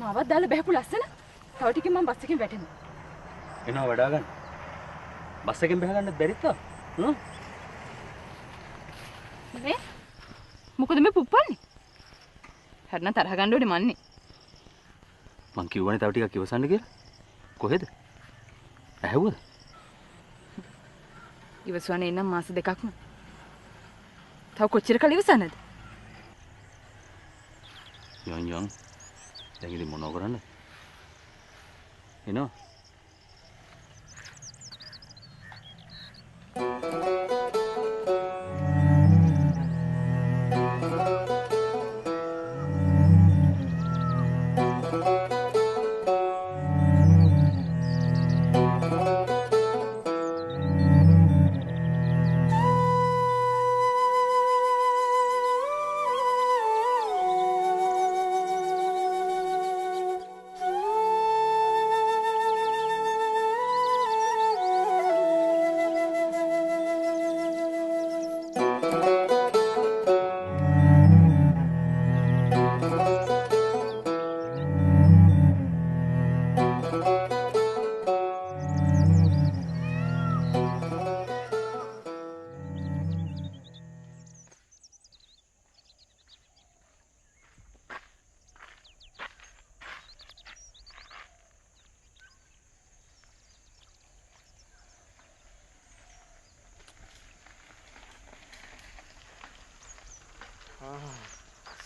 මාවත් දාලා බහැපු ලස්සන. තව ටිකකින් මම බස් එකෙන් වැටෙනවා. එනවා වඩා ගන්න. බස් එකෙන් බහ ගන්නත් බැරිද? මේ මොකද මේ පුප්පන්නේ? හරිනම් තරහ ගන්න ඕනේ මන්නේ. මං කිව්වනේ තව ටිකක් ඉවසන්න කියලා. කොහෙද? ඇහුවද? ඉවසවන්නේ නම් මාස දෙකක්ම. තව කොච්චර කල් ඉවසන්නද? යන්. දැන් ඉතින් මොනව කරන්නද? එනවා.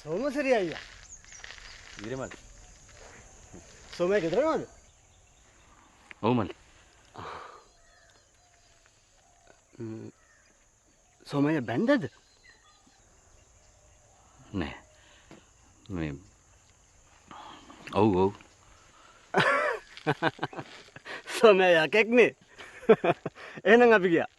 සෝමසිරි අයියා. ඊරමල්. සෝමයා ගෙදර නේද? ඔව් මල්. සෝමයා බැන්දද? නෑ. මේ ඔව්. සෝමයා යකෙක්නේ. එහෙනම් අපි ගියා.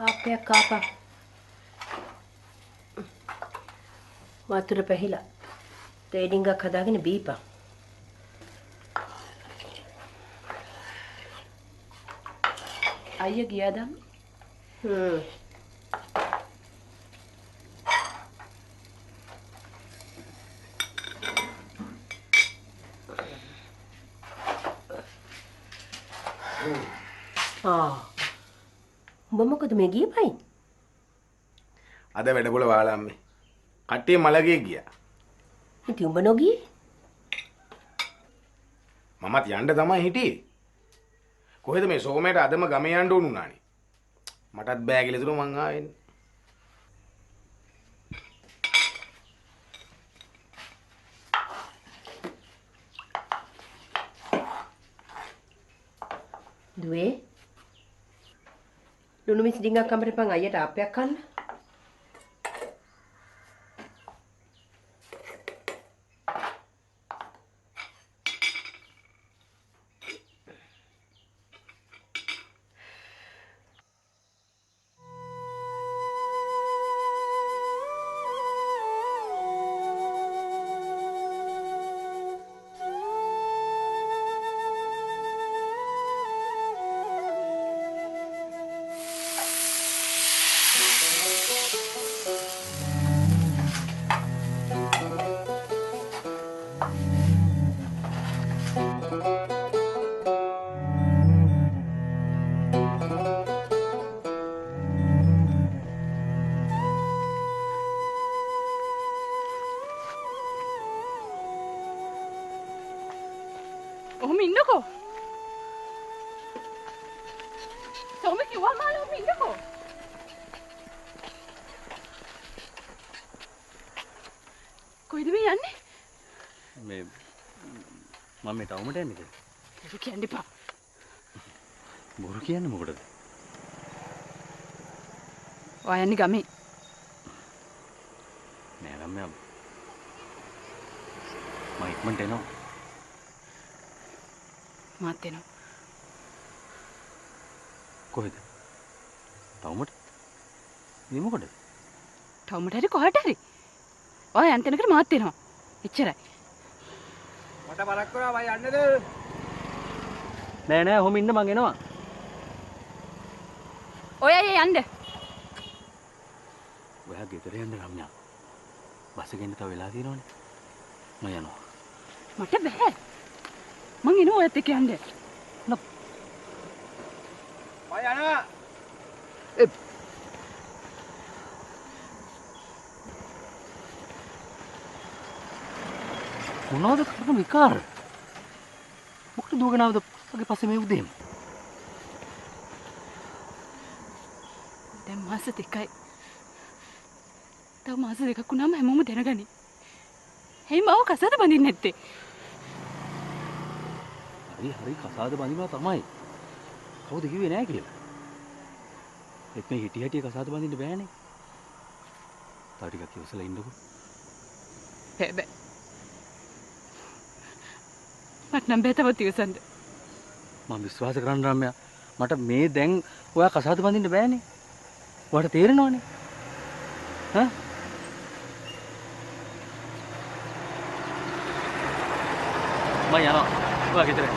ආපයක් කාපා වතුර පැහිලා තේඩින්ගක් හදාගෙන බීපන්. අයියා ගියාද? උඹ මොකද මේ ගියපයි? අද වැඩපොළ වාලාම්මේ. කට්ටිය මලගේ ගියා. ඉතින් උඹ නොගියේ? මමත් යන්න තමයි හිටියේ. කොහෙද මේ සෝමයට අදම ගමේ යන්න ඕන උනානේ. මටත් බෑ කියලා හිතුණා මං ආයෙත්. දුවේ ලුණු මිස් ඩිංගක් අඹරපන් අයියට ආපයක් කන්න. සෝම කිව්වා මාළු ඉන්නකෝ. කොයිද මේ යන්නේ? මේ මම මේ ටවුමට යන්නේ කියලා. බොරු කියන්න එපා. බොරු කියන්නේ මොකටද? ඔයා යන්නේ ගමේ. නෑ රම්‍යා. මම ඉක්මනට එනවා. මාත් එනවා. කොහෙද? ටවුමට? මේ මොකටද? ටවුමට හරි කොහට හරි. ඔයා යන්න තැනකට මාත් එනවා. එච්චරයි. මට බරක් කරා වයි යන්නද? නෑ නෑ ඔහොම ඉන්න මං එනවා. ඔයා යන්න. ඔයා ගෙදර යන්න රම්‍යා. බස් එකෙන් තව වෙලා තියෙනවනේ. මම යනවා. මට බෑ. මං එනවා ඔයත් එක්ක යන්න. වයි යනවා. මොනවද කරන විකාර? මොකටද දුවගෙන ආවද වගේ පස්සේ මේ උදේම? දැන් මාස දෙකයි. තව මාස දෙකක් වුණාම හැමෝම දැනගනි. ඇයි මාව කසාද බඳින්නේ නැත්තේ? හරි කසාද බඳිනවා තමයි. කවුද කිව්වේ නෑ කියලා? ඒත් මේ හිටිය කසාද බඳින්න බෑනේ. තව ටිකක් ඉවසලා ඉන්නකෝ. බෑ. මට නම් බෑ තවත් ඉවසන්න. මම විශ්වාස කරන්න රම්‍යා. මට මේ දැන් ඔයා කසාද බඳින්න බෑනේ. ඔයාට තේරෙනවනේ. හා? මම යනවා. ඔයා ගෙදර.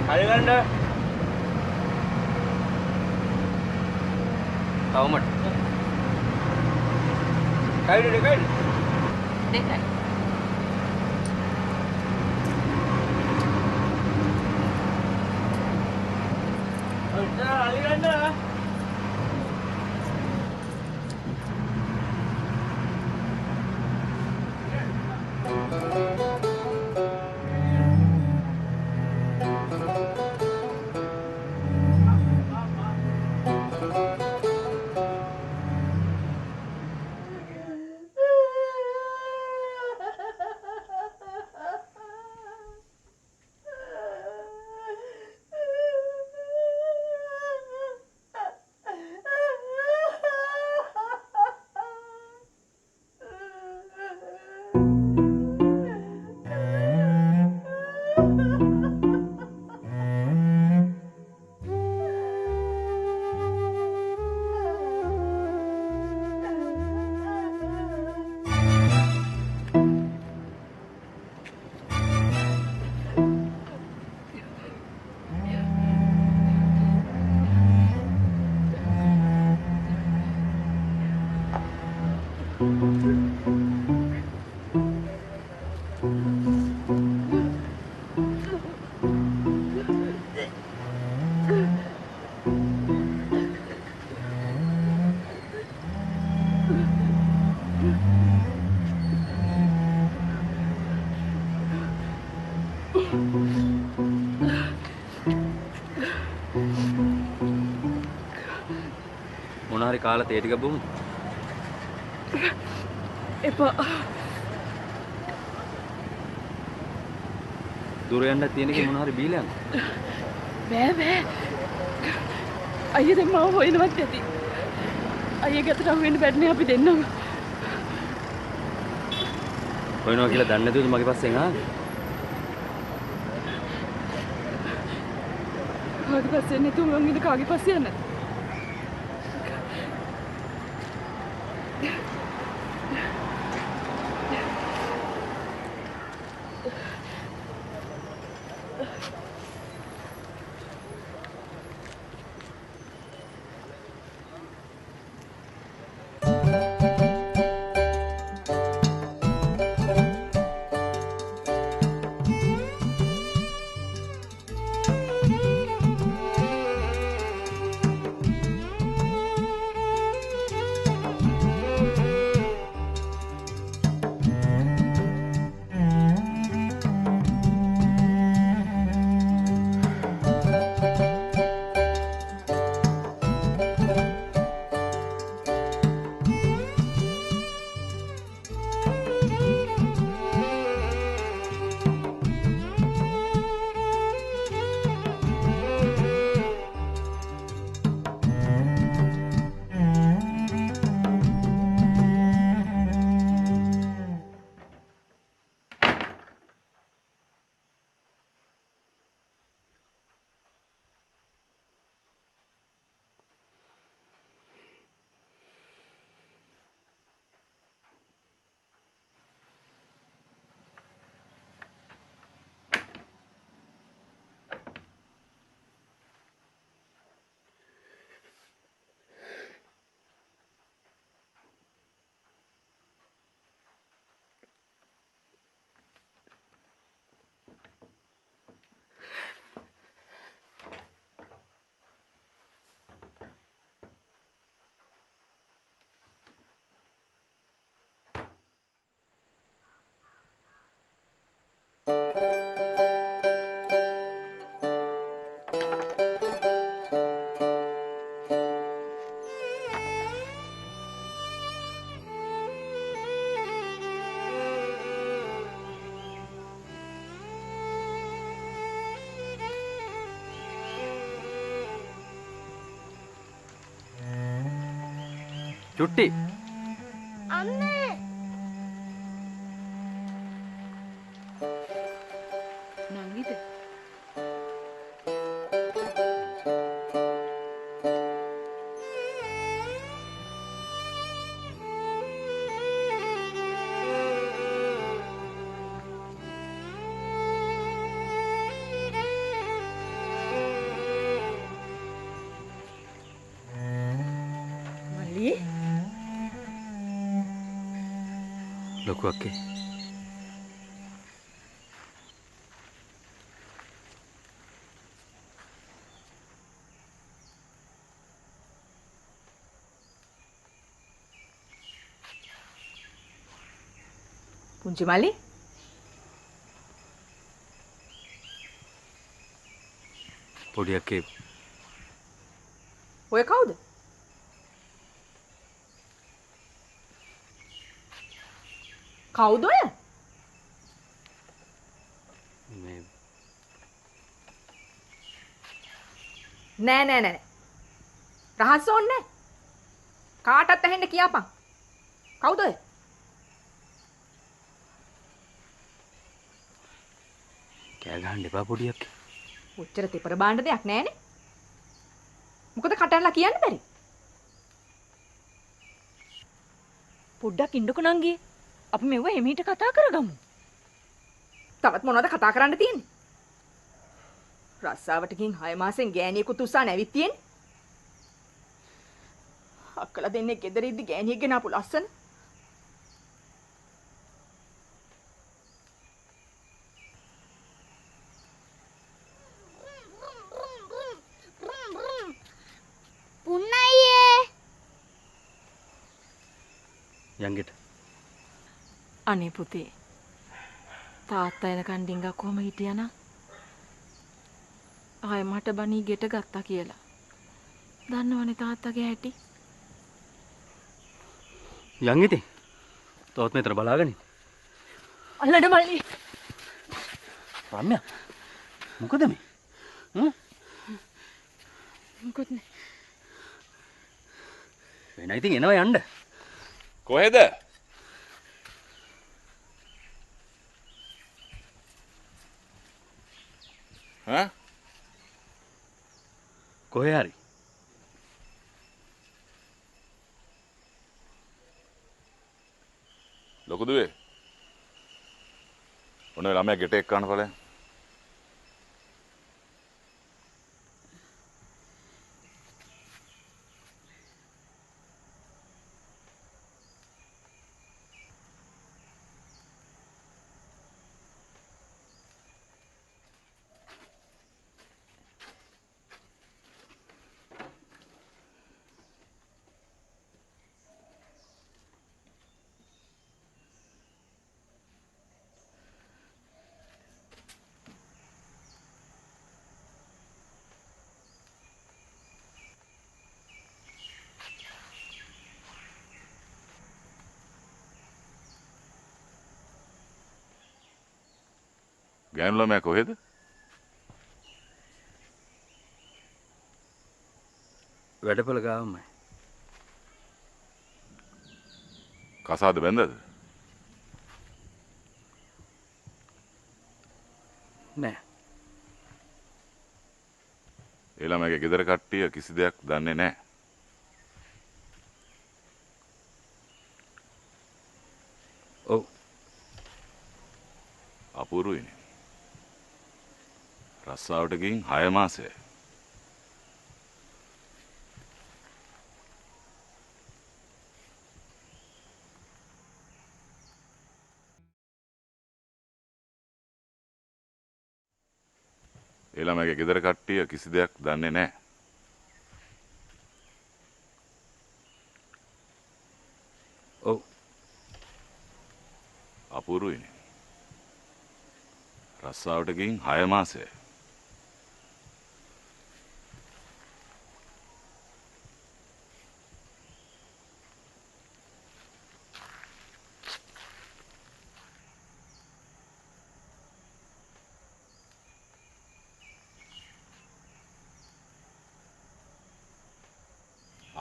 හරිගන්න. තවමට. කයිද දෙකයිද? දෙකයි. හරිගන්න. මොනාරි කාලා තේ ටික බොමු. එපා. දුර යන්න තියෙන එක මොනාරි බීලා යන්න. බෑ. අයියා දැන් මාව හොයනවත් ඇති. අයියා ගැතට අහු වෙන්න බැරිනේ අපි දෙන්නම. හොයනවා කියලා දන්නේ නැතුවද මගේ පස්සෙන් ආවේ? කාගේ පස්සේ නැතුව මං ඉඳ කාගේ පස්සේ යන්නද? චුට්ටි අම්මේ නංගිද මල්ලි ලොකු අක්කේ පුංචි මල්ලි පොඩි අක්කේ ඔය කවුද? කවුද ඔය? මේ නෑ. රහස් ඕන්නේ නෑ. කාටවත් ඇහෙන්න කියපන්. කවුද ඔය? කෑ ගහන්න එපා පොඩි අක්කේ. ඔච්චර තෙපර බාන්න දෙයක් නෑනේ. මොකද කටන්ලා කියන්න බැරි? පොඩ්ඩක් ඉන්නකො නංගි අපි මෙව එමීට කතා කරගමු තවත් මොනවද කතා කරන්න තියෙන්නේ? රස්සාවට ගින් 6 මාසෙන් ගෑණියෙකුත් උස්සාන ඇවිත් තියෙන්නේ. අක්කලා දෙන්නේ ගෙදර ඉද්දි ගෑණියෙක් ගෙනාපු ලස්සන. පුන්නයියේ යංගෙට අනේ පුතේ තාත්තා එනකන් ඩිංගක් කොහම හිටියානම් ආයෙ මට බණී ගෙට ගත්තා කියලා. දන්නවනේ තාත්තගේ හැටි. යන් ඉතින් තවත් මෙතන බලාගෙන ඉන්න. අල්ලඩ මල්ලි රම්‍යා මොකද මේ? මොකොත් නෑ. වෙන ඉතින් එනවා යන්න. කොහෙද? ඈ? කොහේ හරි. ලොකු දුවේ. ඔන්න ළමයා ගෙට එක්ක ගන්න ඵලයන්. ගෑනු ළමයා කොහෙද? වැඩපොළ ගාවමයි. කසාද බැන්දද? නෑ. ඒ ළමයාගේ ගෙදර කට්ටිය කිසි දෙයක් දන්නේ නැහැ. ඔව්. අපූරුයිනේ. රස්සාවට ගින් 6 මාසෙයි. ඒ ළමයාගේ ගෙදර කට්ටිය කිසි දෙයක් දන්නේ නැහැ. ඔව්. අපූරුයිනේ. රස්සාවට ගින් 6 මාසෙයි.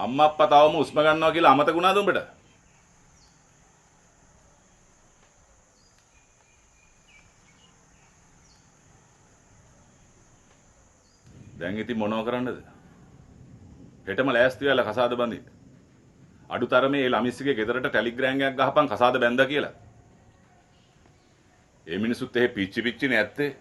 අම්මා අප්පා තවම උස්ම ගන්නවා කියලා අමතක වුණාද උඹට? දැන් ඉතින් මොනව කරන්නද? හෙටම ලෑස්ති වෙලා කසාද බඳින්න. අඩුතරමේ ඒ ළමිස්සිගේ ගෙදරට ටෙලිග්‍රෑම් එකක් ගහපන් කසාද බැඳලා කියලා. ඒ මිනිසුත් එහෙ පිච්චි පිච්චිනේ ඇත්තේ.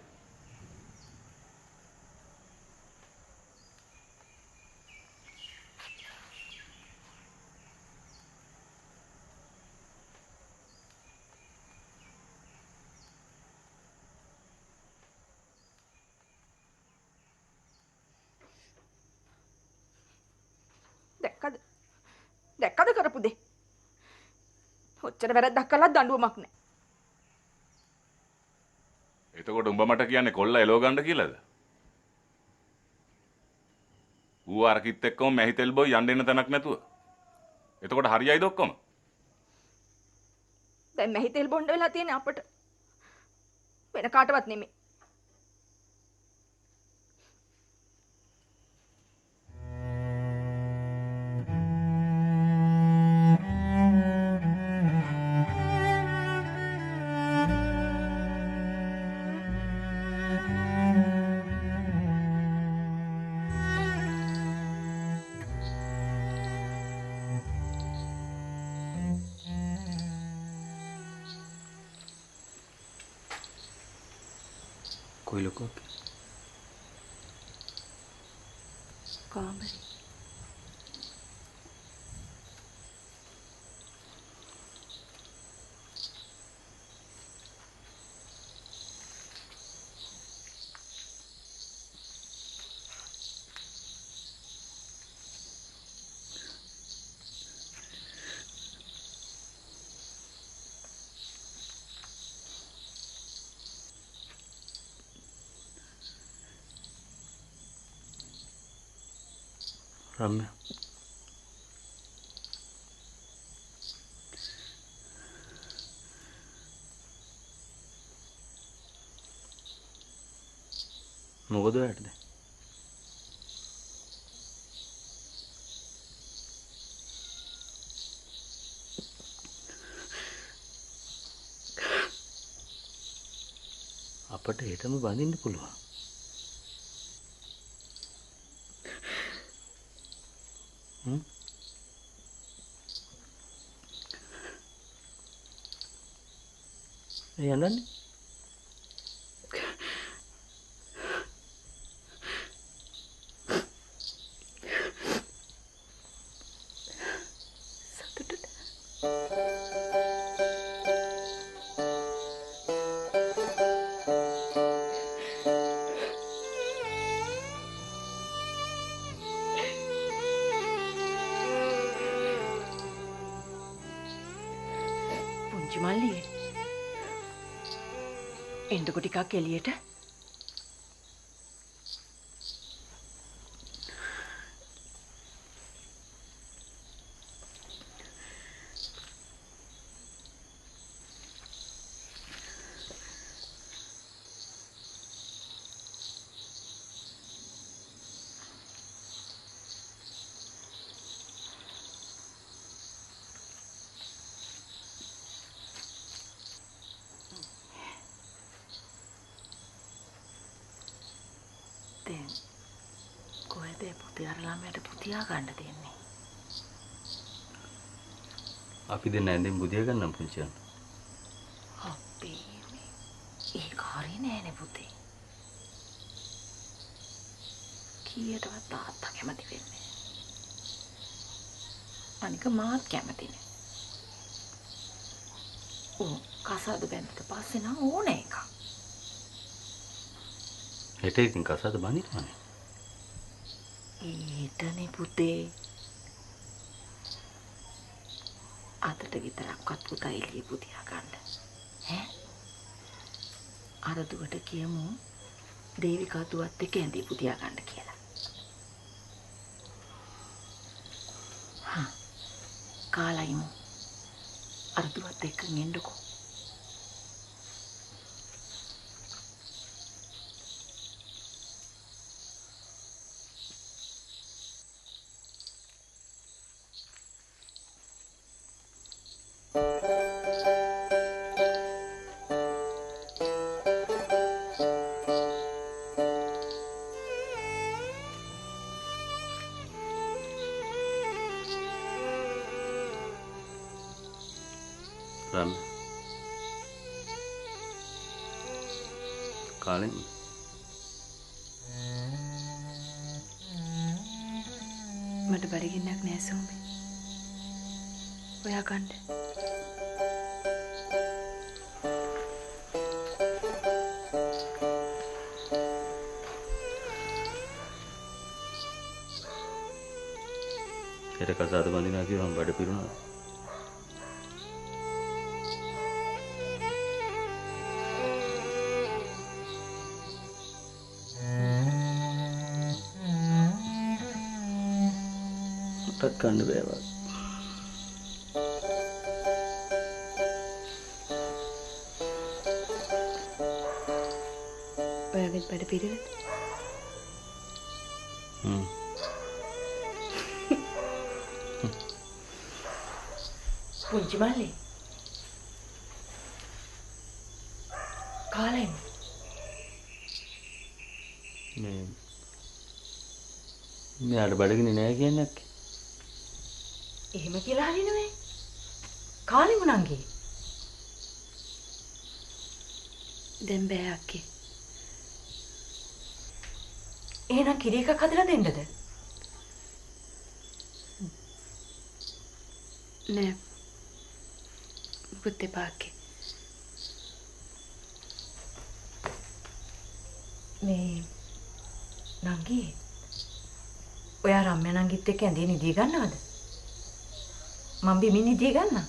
දැක්කද කරපු දේ? ඔච්චර වැරද්දක් කළත් දඬුවමක් නැහැ. එතකොට උඹ මට කියන්නේ කොල්ල එලව ගන්න කියලාද? ඌ අරකිත් එක්කම මැහිතෙල් බොයි යන්න එන්න තැනක් නැතුව. එතකොට හරියයිද ඔක්කොම? දැන් මැහිතෙල් බොණ්ඩ වෙලා තියෙන්නේ අපට. වෙන කාටවත් නෙමෙයි. කොයි ලොකෝ කාමරේ රම්‍ය මොකද ඔයාලට දැන්? අපට හෙටම බඳින්න පුළුවන්. ඒ යන්නන්නේ? සතුටට පුංචි මල්ලියේ එන්නකො ටිකක් එළියට. දැන් කොහෙද පුතේ අර ළමයට පුතියා ගන්න දෙන්නේ? අපි දෙන්න ඇඳෙන් බුදිය ගන්නම් පුංචියන්. අපේ මේ ඒක හරි නෑනේ පුතේ. කීයටවත් තාත්තා කැමති වෙන්නේ. අනික මාත් කැමති නෑ. කසාද බැඳට පස්සේ නම් ඕනේ එකක්. හෙට ඉතින් කසාද බඳිනවනේ. ඊටනේ පුතේ. අතට විතරක්වත් පුතා එළිය පුතියා ගන්න. ඈ? අර දුවට කියමු දේවිකා දුවත් එක්ක ඇඳි පුතියා ගන්න කියලා. කාලයිමු. අර දුවත් එක්ක එන්නකෝ. රම් කාලෙන් මට බඩගින්නක් නෑ සෝමි. ඔයා කන්න. හෙට කසාද බඳිනවා කියවම බඩ පිරුණා. මටත් කන්න බෑවා. ඔයාගෙත් බඩ පිරෙලද? පුංචි මල්ලි. කාලෙන් මෙයාට බඩගිනි නෑ කියන්නේ අක්කේ. එහෙම කියලා හරි නෙවෙයි. කාලෙම නංගි. දැන් බෑ අක්කේ. එහෙනම් කිරි එකක් හදලා දෙන්නද? නෑ. පුතේ පාකේ. මේ නංගි. ඔයා රම්‍ය නංගිත් එක්ක ඇඳේ නිදි ගන්නවද? මම බිමින් නිදි ගන්නම්.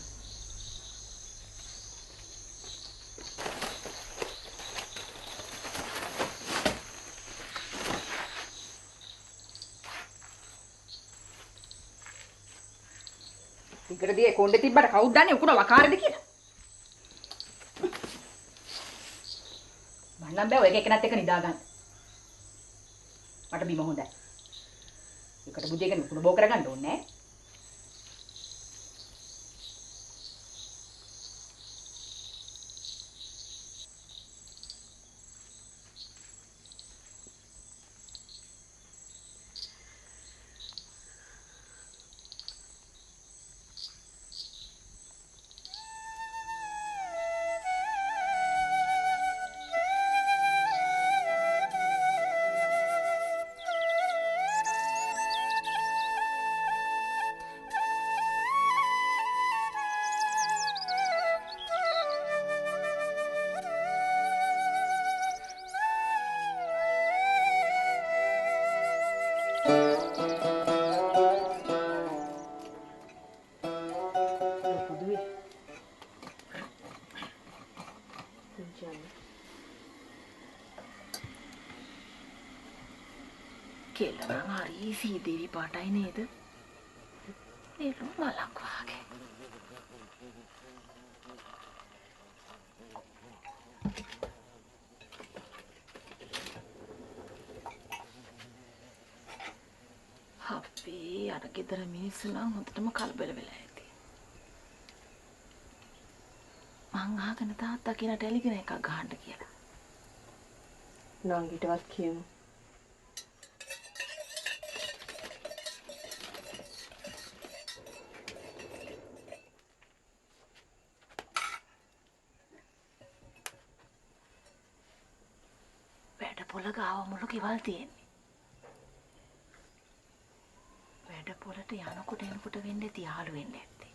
ඉකරදී කොණ්ඩේ තිබ්බට කවුද දන්නේ උකුණ වකාරද කියලා? මන්නම් බෑ ඔය එකනත් එක නිදා ගන්න. මට බිම හොඳයි. එකට බුදියගෙන උකුණ බෝ කරගන්න ඕනේ නෑ. කෙල්ලනම් හරි සීදේවි පාටයි නේද? එළු මලක් වාගේ. අපේ අර ගෙදර මිනිස්සු නම් හොඳටම කලබල වෙලා ඇති. මං අහගෙන තාත්තා කියන ටෙලිග්‍රෑම් එකක් ගහන්න කියලා. නංගිටවත් කියමු. වැඩ ගාව මුළු ගෙවල් තියෙන්නේ. වැඩ පොලට යනකොට එනකොට වෙන්නේ තියාලු වෙන්නේ නැත්තේ.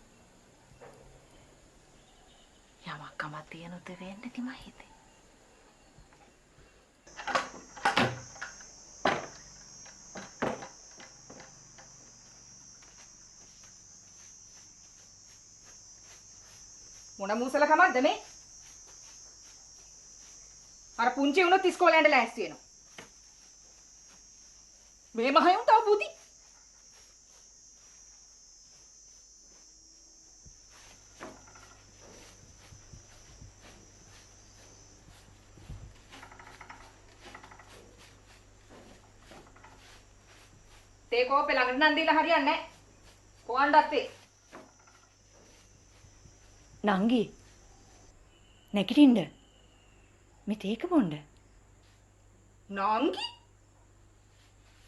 යමක් කමක් තියෙනුත් වෙන්නේ තිම හිතේ. මොන මූසල කමක්ද මේ? අර පුංචි උනොත් ඉස්කෝලේ යන්න ලෑස්ති වෙනවා. මේ මහයුන් තව බුදි. තේ කෝපේ ළඟට නම් දීලා හරියන්නේ නැහැ. කොහොන්ඩත් ඒ. නංගි නැගිටින්න. මේ තේක බොන්න. නංගි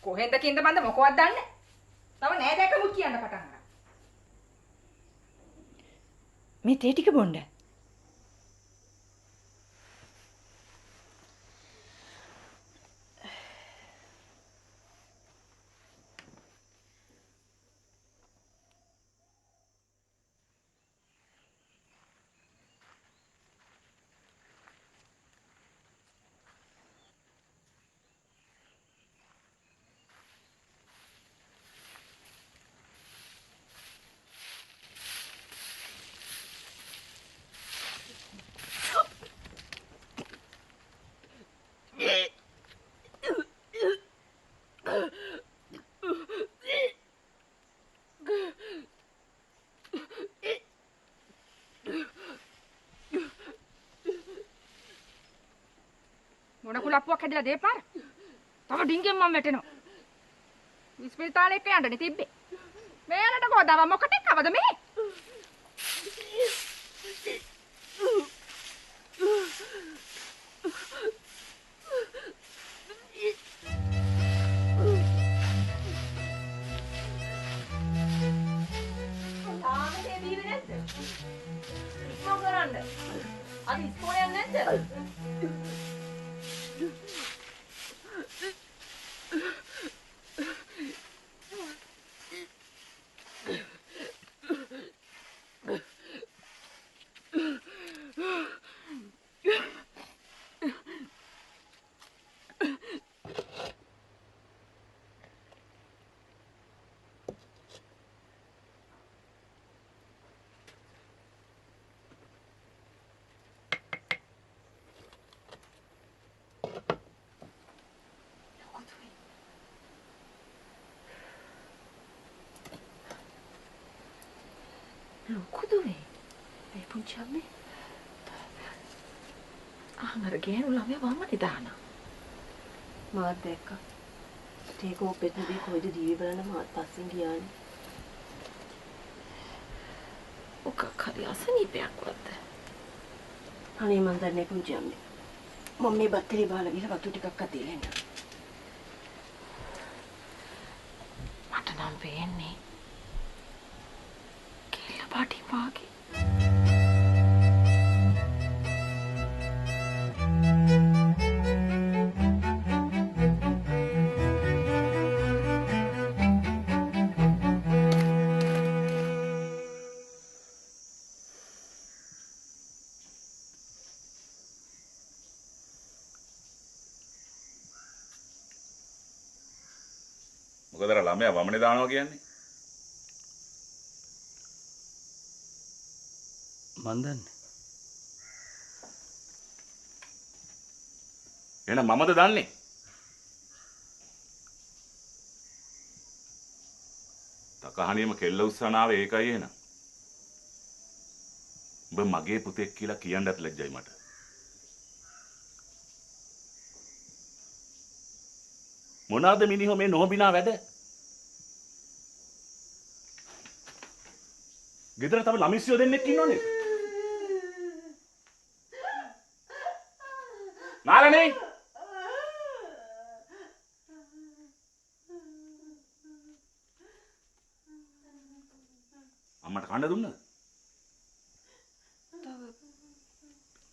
කොහෙන්ද කින්ද බන්ද මොකවත් දන්නේ. තව නෑ දැකමුත් කියන්න පටන් ගන්න. මේ තේ ටික බොන්න. කුලප්පුවක් හැදලා දෙපාර. තව ඩිංගෙන් මම වැටෙනවා. ඉස්පිරිතාලේ එක්ක යන්නනේ තිබ්බේ. මේලට ගොඩව මොකටද කවද මේ? තාමේ බීවේ නැද්ද? ඉක්මන් කරන්න. අද ඉස්කෝලේ යන්නේ නැද්ද? ලොකුදුවේ ඒ පුංචි අම්මේ අර ගෑනු ළමයා වම්මනේ දානවා. මාත් දැක්කා. ටේකෝ පෙට්ටේ කොයිද දීවි බලන්න මාත් පස්සෙන් ගියානේ. මොකක් හරි අසනීපයක් වත්ද? අනේ මන් දන්නේ පුංචි අම්මේ. මම මේ බත්තරේ බාලා ගිහලා වතු ටිකක් අතීලා එන්න. මට නම් පේන්නේ කෙල්ල පාටි වාගේ. මොකද අර ළමයා වමනේ දානවා කියන්නේ? මන් දන්නේ. එහෙනම් මමද දන්නේ? තකහණියම කෙල්ල උස්සන ආවේ ඒකයි එහෙනම්. උඹ මගේ පුතෙක් කියලා කියන්නත් ලැජ්ජයි මට. මොනවාද මිනිහෝ මේ නොහොබිනා වැඩ? ගෙදර තව ළමිස්සයෝ දෙන්නෙක් ඉන්නෝනේ. නාලනේ අම්මට කන්න දුන්නද?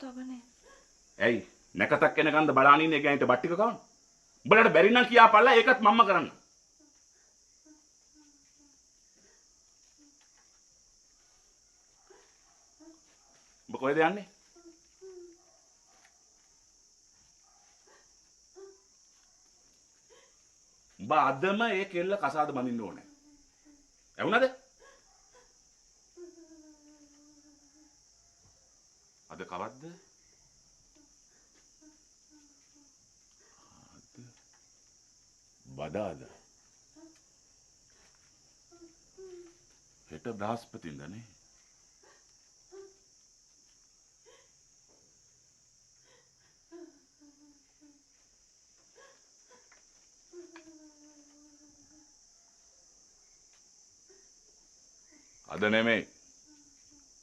තවනේ. ඇයි නැකතක් එනකන්ද බලාගෙන ඉන්නේ ගෑනිට බත් ටික කවන්න? උඹලට බැරි නම් කියාපල්ලා ඒකත් මම්ම කරන්න. උඹ කොහෙද යන්නේ? උඹ අදම ඒ කෙල්ල කසාද බඳින්න ඕනේ. ඇහුණද? අද කවද්ද? බදාද? හෙට බ්‍රහස්පතින්දනේ. අද නෙමෙයි.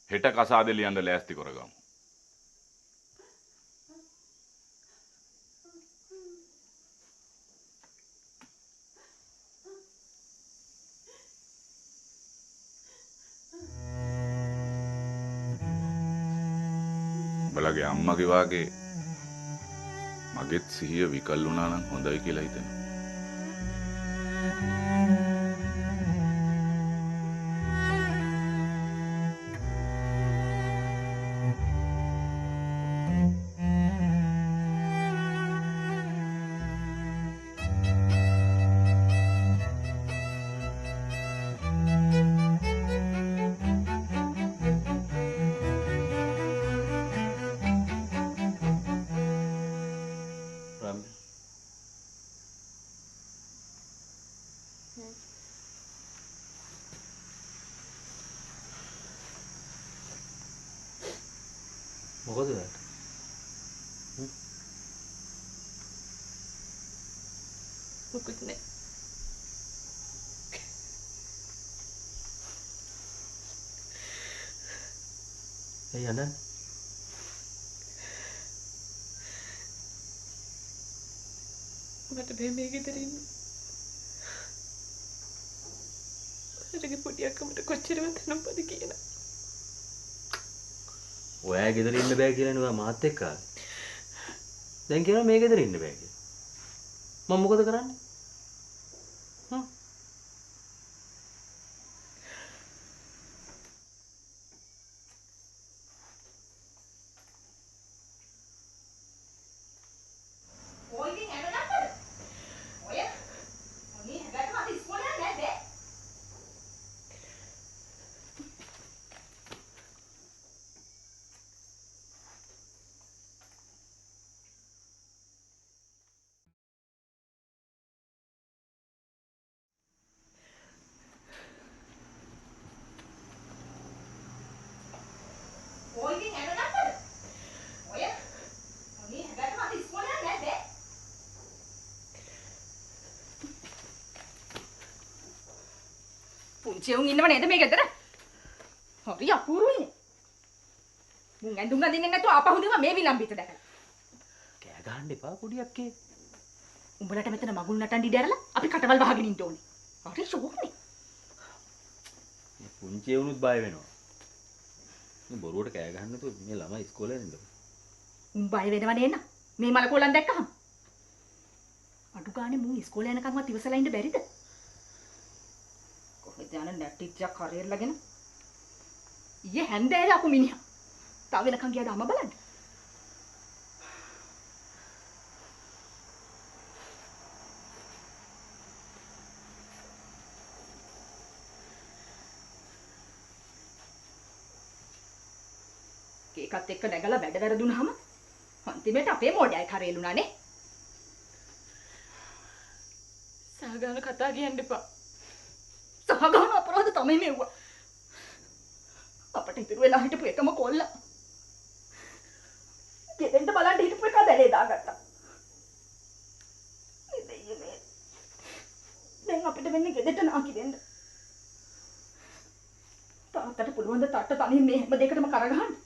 හෙට කසාදෙ ලියන්න ලෑස්ති කරගමු. බලගේ අම්මගේ වාගේ මගෙත් සිහිය විකල් වුණා නම් හොඳයි කියලා හිතෙනවා. මොකද මොකුත් නෑ. ඇයි අඬන්නේ? මට බෑ මේ ගෙදර ඉන්න. ඔයාලගේ පොඩි අක්කමට කොච්චරවත් හම්බද කියලා. ඔයා ගෙදර ඉන්න බෑ කියලා නේ ඔයා මාත් එක්ක ආවේ. දැන් කියනවා මේ ගෙදර ඉන්න බෑ කියලා. මම මොකද කරන්නේ? හ්ම්. ඔය ඉතින් හැමදාමද? ඔය මොනේ හැබැයි මට ඉස්කෝලේ යන්නේ නැද්ද? ඔය ඉතින් හැමදාමද? ඔය මොනේ හැබැයි මට ඉස්කෝලේ යන්නේ නැද්ද? පුංචි උන් ඉන්නව නේද මේ ගෙදර? හරි අපූරුයිනේ. මුන් ඇඳුම් අඳින්නේ නැතුව ආපහු දෙනවා මේ විලම්බිත දැකලා. කෑ ගහන්න එපා පොඩි අක්කේ. උඹලට මෙතන මගුල් නටන්න ඉඩ ඇරලා අපි කටවල් වහගෙන ඉන්න ඕනේ. හරි ෂෝක්නේ. මේ පුංචි වුණුත් බය වෙනවා. මේ බොරුවට කෑ ගහන්න නැතුව මේ ළමයි ඉස්කෝලේ යන්න. උන් බය වෙනව නේන මේ මලකෝලන් දැක්කහම. අඩු ගානේ මුන් ඉස්කෝලේ යනකම්වත් ඉවසලා ඉන්න බැරිද? කොහෙද යන නැටිච්චක් කරේල්ලාගෙන ඊයේ හැන්දෑවේ අපු මිනිහා තාම වෙනකන් ගියාද අම්මා බලන්න. ඒකත් එක්ක නැගලා වැඩ වැරදුනහම අන්තිමට අපේ මොඩයයි කරේලුණානේ. සාගාන කතා කියන්න එපා. සහගාන අපරාධ තමයි මෙව්වා. අපට ඉතුරු වෙලා හිටපු එකම කොල්ල. ගෙදෙන්ට බලන්න හිටපු එක දැලේ දාගත්තා. මේ දෙයියනේ. දැන් අපිට වෙන්නේ ගෙදෙට නාකි දෙන්න. තාත්තට පුළුවන් ද තාත්ත තනියෙන් මේ හැම දෙයකටම කරගහන්න.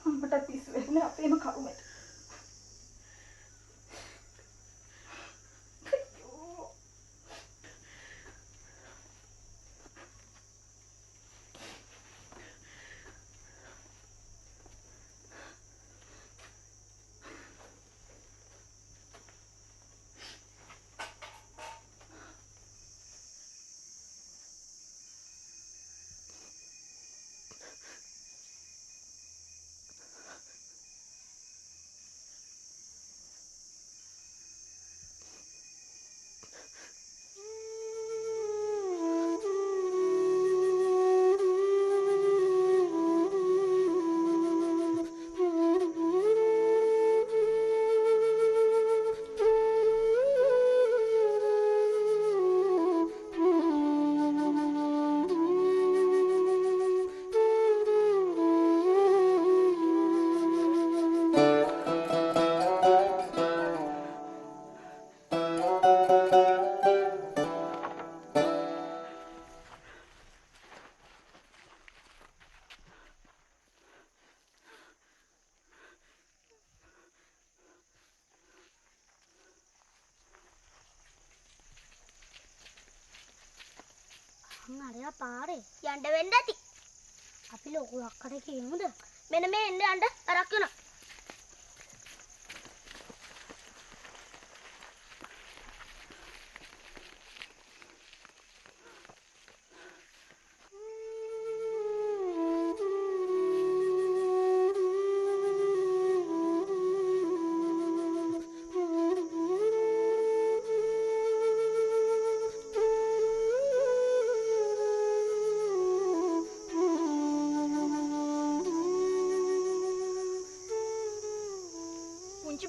අම්මට පිස්සු වෙන්නේ අපේම කරුමෙට. අරයා පාරේ යන්න වෙන්න ඇති. අපි ලොකු අක්කට කියමුද? මෙන්න මේ එන්න යන්න අරක් වෙනවා.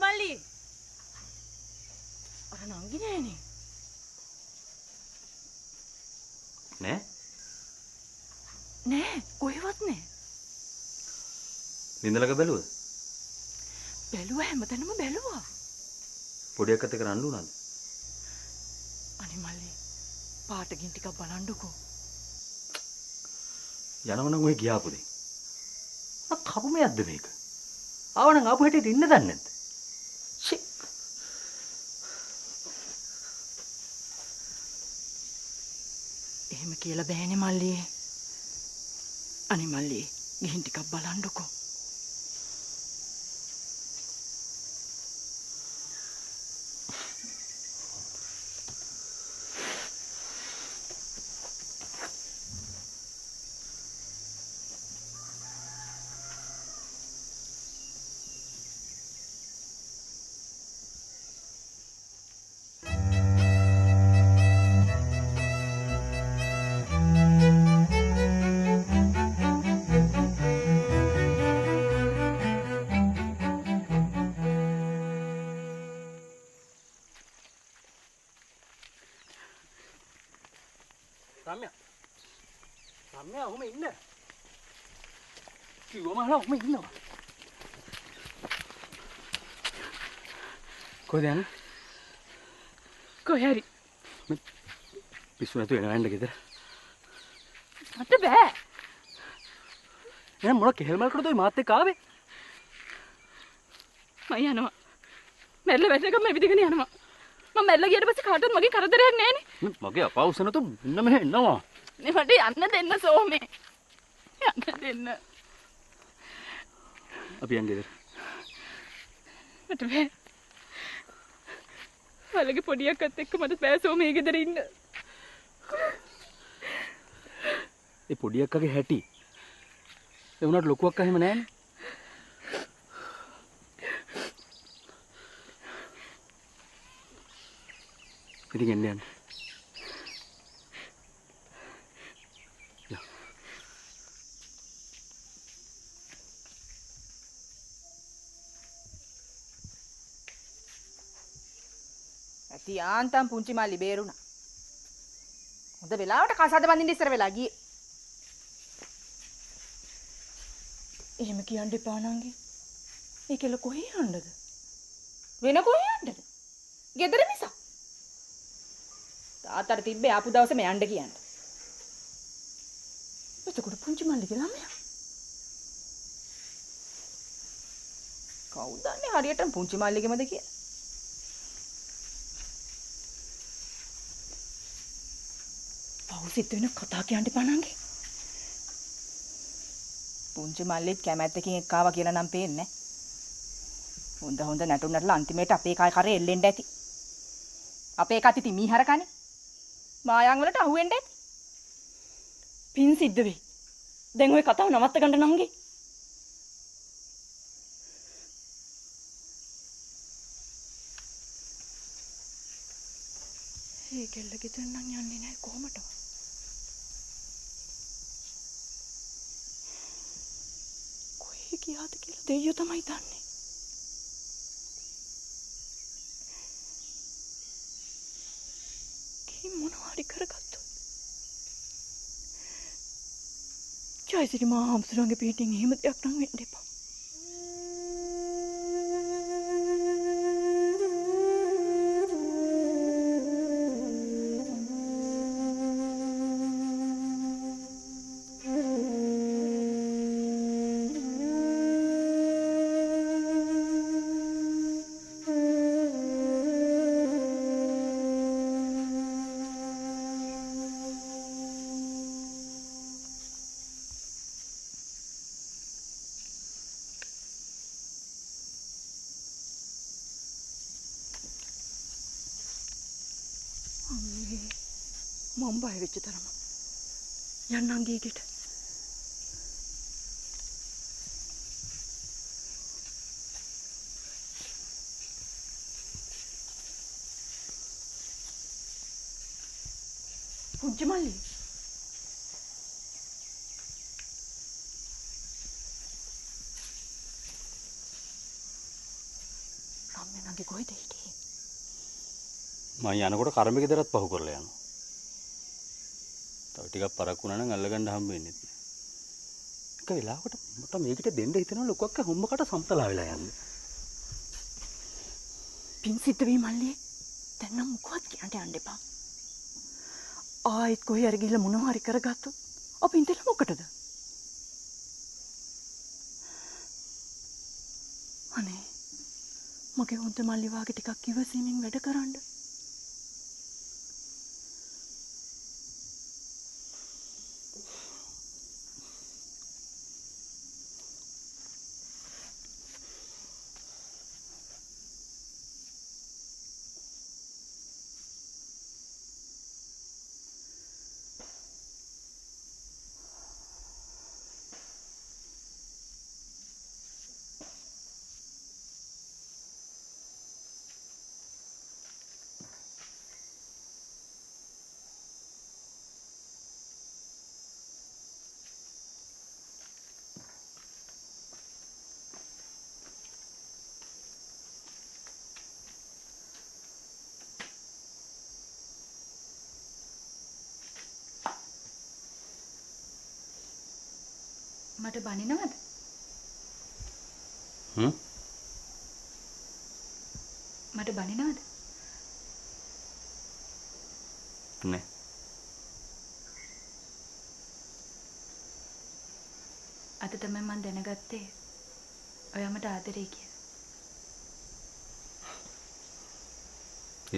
මල්ලි අර නංගි නෑනේ නෑ නෑ කොහෙවත් නෑ නින්දලක බැලුවද බැලුවා හැමතැනම බැලුවා පොඩි අක්කත් එක්ක රණ්ඩු වුණාද? අනේ මල්ලි පාටකින් ටිකක් බලන්නකෝ. යනවනම් ඔය ගියාපු දෙයි. කපුමයක්ද මේක? ආවනම් ආපු හැටියට ඉන්න දන්නේ නැද්ද? ෂි. එහෙම කියලා බෑනේ මල්ලි. අනේ මල්ලි ගිහින් ටිකක් බලන්නකෝ. රම්‍යා ඔහොම ඉන්න. කිව්වම අහලා ඔහොම ඉන්නවා. කොහෙද යන්නේ? කොහේ හරි. පිස්සු නැතුව එනවා යන්න ගෙදර. මට බෑ. එහෙනම් මොන කෙහෙල් මල් කරද ඔය මාත් එක්ක ආවේ? මම යනවා. මැරලා වැටෙනකම් මම විදිහගෙන යනවා. මම මැරලා ගියට පස්සේ කාටවත් මගේ කරදරයක් නැහැ නේ. මගේ අපවුස නැතු ඉන්න මෙහෙ එනවා. නේ මට යන්න දෙන්න සෝමේ. යන්න දෙන්න. අපි යන් ගෙදර. මට බෑ. වලගේ පොඩි අක්කත් එක්ක මට බෑ සෝමේ ගෙදර ඉන්න. ඒ පොඩි අක්කගේ හැටි. ඒ වුණාට ලොකු අක්කා එහෙම නැහැනේ. ඉතින් එන්න යන්න. ඇති ආන්තම් පුංචි මල්ලි බේරුණා. හොඳ වෙලාවට කසාද බඳින්න ඉස්සර වෙලා ගියේ. එහෙම කියන්න එපා නංගි. ඒකෙල කොහේ යන්නද? වෙන කොහේ යන්නද? ගෙදර මිස. තාත්තට තිබ්බේ ආපු දවසේ මම යන්න කියන්න. එතකොට පුංචි මල්ලිගේ ළමයා. කවුද දන්නේ හරියටම පුංචි මල්ලිගේමද කියලා? පෞසිත වෙන කතා කියන්න එපා නංගි. පුංචි මල්ලිත් කැමැත්තකින් එක්කාවා කියලා නම් පේන්නේ. හොඳ නැටුම් නටලා අන්තිමේට අපේ කරේ එල්ලෙන්න ඇති. අපේ කත් ඉතින් මීහරකනේ. මායන් වලට අහුවෙන්න ඇති. පින් සිද්ධ වෙයි. දැන් ওই කතාව නවත්ත ගන්න නංගි. ඒ කෙල්ල ගෙදර නම් යන්නේ නැහැ කොහමද? කොහේ ගියාද කියලා දෙයියෝ තමයි දන්නේ. මොනවාරි කරගත්තොත් ජයසිරි මා හම්සුරංගේ පිටින් එහෙම දෙයක් නම් වෙන්න එපා. මම බය වෙච්ච තරම යන්නම් ගීගෙට. පුංචි මල්ලි අම්මේ නංගි කොහෙද හිටියේ? මම යනකොට කර්ම ගෙදරත් පහු කරලා යනවා. තව ටිකක් පරක් වුණා නම් අල්ලගන්න හම්බ වෙන්නේ නැහැ. එක වෙලාවකට මට මේකට දෙන්න හිතෙනවා ලොකු අක්කා හොම්බකට සම්පලා වෙලා යන්නේ. පින් සිද්ධ වෙයි මල්ලි. දැන් නම් මොකවත් කියන්න යන්න එපා. ආයෙත් කොහේ හරි ගිහලා මොනවා හරි කරගත්තොත් අපි ඉඳලා මොකටද? අනේ මගේ හොන්ත මල්ලි වාගේ ටිකක් ඉවසීමෙන් වැඩ කරන්න. මට බනිනවද? මට බනිනවද? නෑ. අද තමයි මම දැනගත්තේ ඔයා මට ආදරේ කියලා.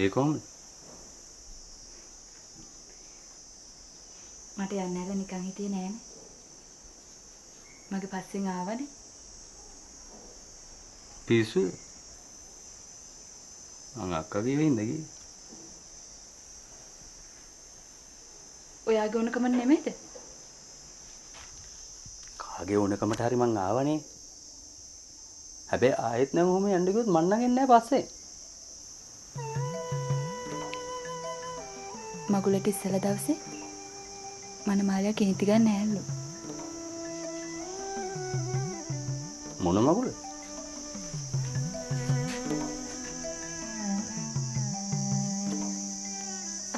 ඒ කොහොමද? මට යන්න ඇරලා නිකන් හිටියේ නෑනේ. මගේ පස්සෙන් ආවනේ. පිස්සු. මං අක්කගේ වෙයින්ද ගියේ. ඔයාගේ උණකම නෙමෙයිද? කාගේ උණකමට හරි මං ආවනේ. හැබැයි ආයෙත් නම් ඔහොම යන්න ගියොත් මන් නම් එන්නේ නැහැ පස්සේ. මගුලට ඉස්සලා දවසේ මනමාලයා කිනිති ගන්න ඇල්ලු. මොන මගුල?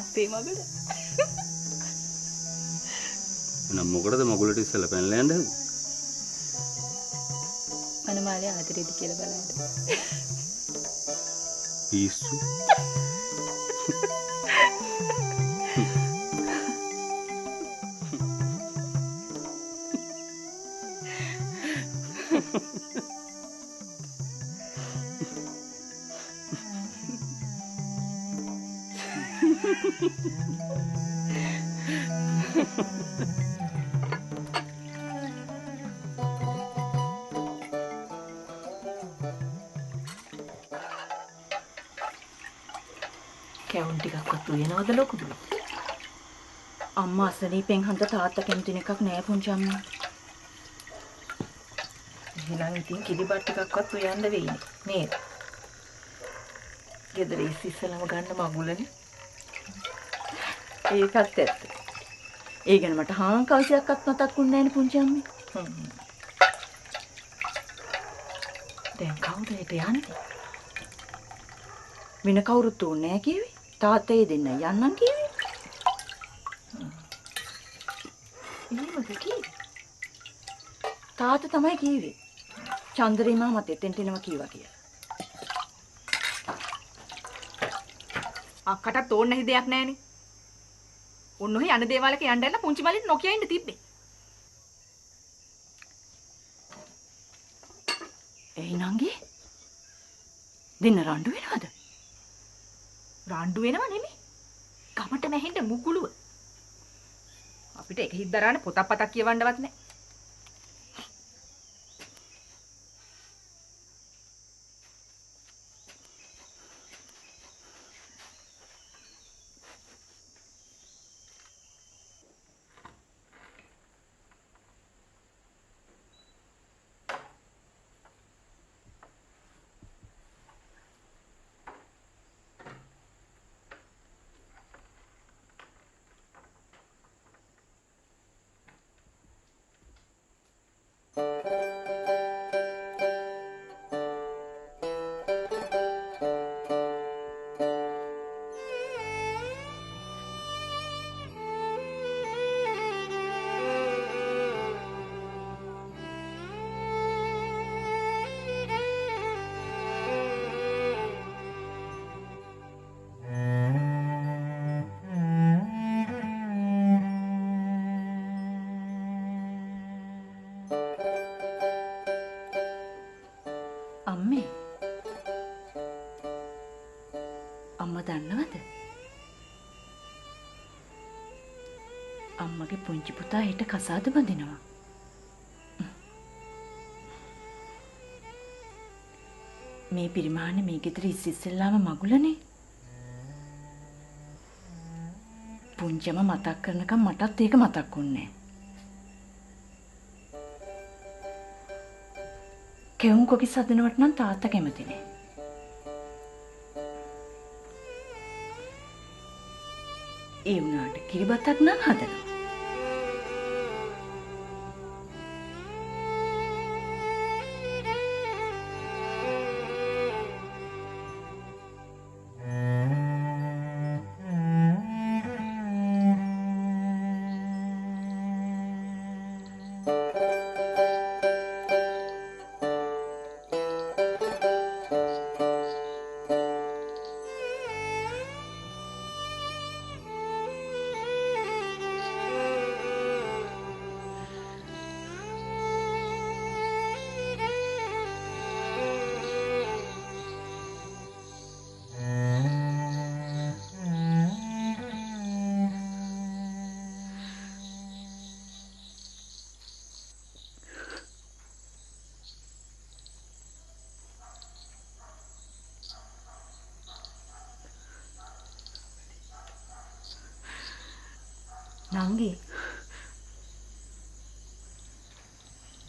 අපේ මගුල. නම් මොකටද මගුලට ඉස්සලා පැනලා යන්න හදන්නේ? මනමාලයා ආදරේද කියලා බලන්න. පිස්සු. කැවුම් ටිකක්වත් උයනවද ලොකුද? අම්මා අසනීපෙන් හන්ද තාත්තා කැමති එකක් නෑ පුංචි අම්මා. එහෙනම් ඉතින් කිරිබත් ටිකක්වත් උයන්න වෙයිනේ නේද? ගෙදර ඉස්සෙල්ලාම ගන්න මගුලනේ. ඒකත් ඇත්ත. ඒ ගැන මට හාන් කවුසියක්වත් මතක් වුන්නේ නෑනේ පුංචි අම්මේ. දැන් කවුද ඒට යන්නේ? වෙන කවුරුත් ඕනේ නෑ කිව්වේ. තාත්තා ඒ දෙන්න යන්නම් කිව්වේ. එහෙමද කිව්වේ? තාත්තා තමයි කිව්වේ. චන්දරේ මාමත් එතෙන්ට එනවා කිව්වා කියලා. අක්කටත් ඕන නැති දෙයක් නෑනේ. ඔන්න ඔහේ යන දේවාලක යන්න ඇල්ල පුංචි මල්ලිට නොකිය ඉන්න තිබ්බේ. එයි නංගි. දෙන්න රණ්ඩු වෙනවද? රණ්ඩු වෙනව නෙමෙයි. ගමට මැහෙන්න මුකුළුව. අපිට එක හිද්දරානේ පොතක් පතක් කියවන්නවත් නෑ. අම්මේ අම්මා දන්නවද? අම්මගේ පුංචි පුතා හෙට කසාද බඳිනවා. මේ පිරිමානේ මේ ගෙදර ඉස්සෙල්ලාම මගුලනේ. පුංචිම මතක් කරනකම් මටත් ඒක මතක් වුණේ. කෙවුම් කොකිස් හදනවට නම් තාත්තා කැමති නෑ. ඒ වුණාට කිරිබතක් නම් හදනවා. නංගි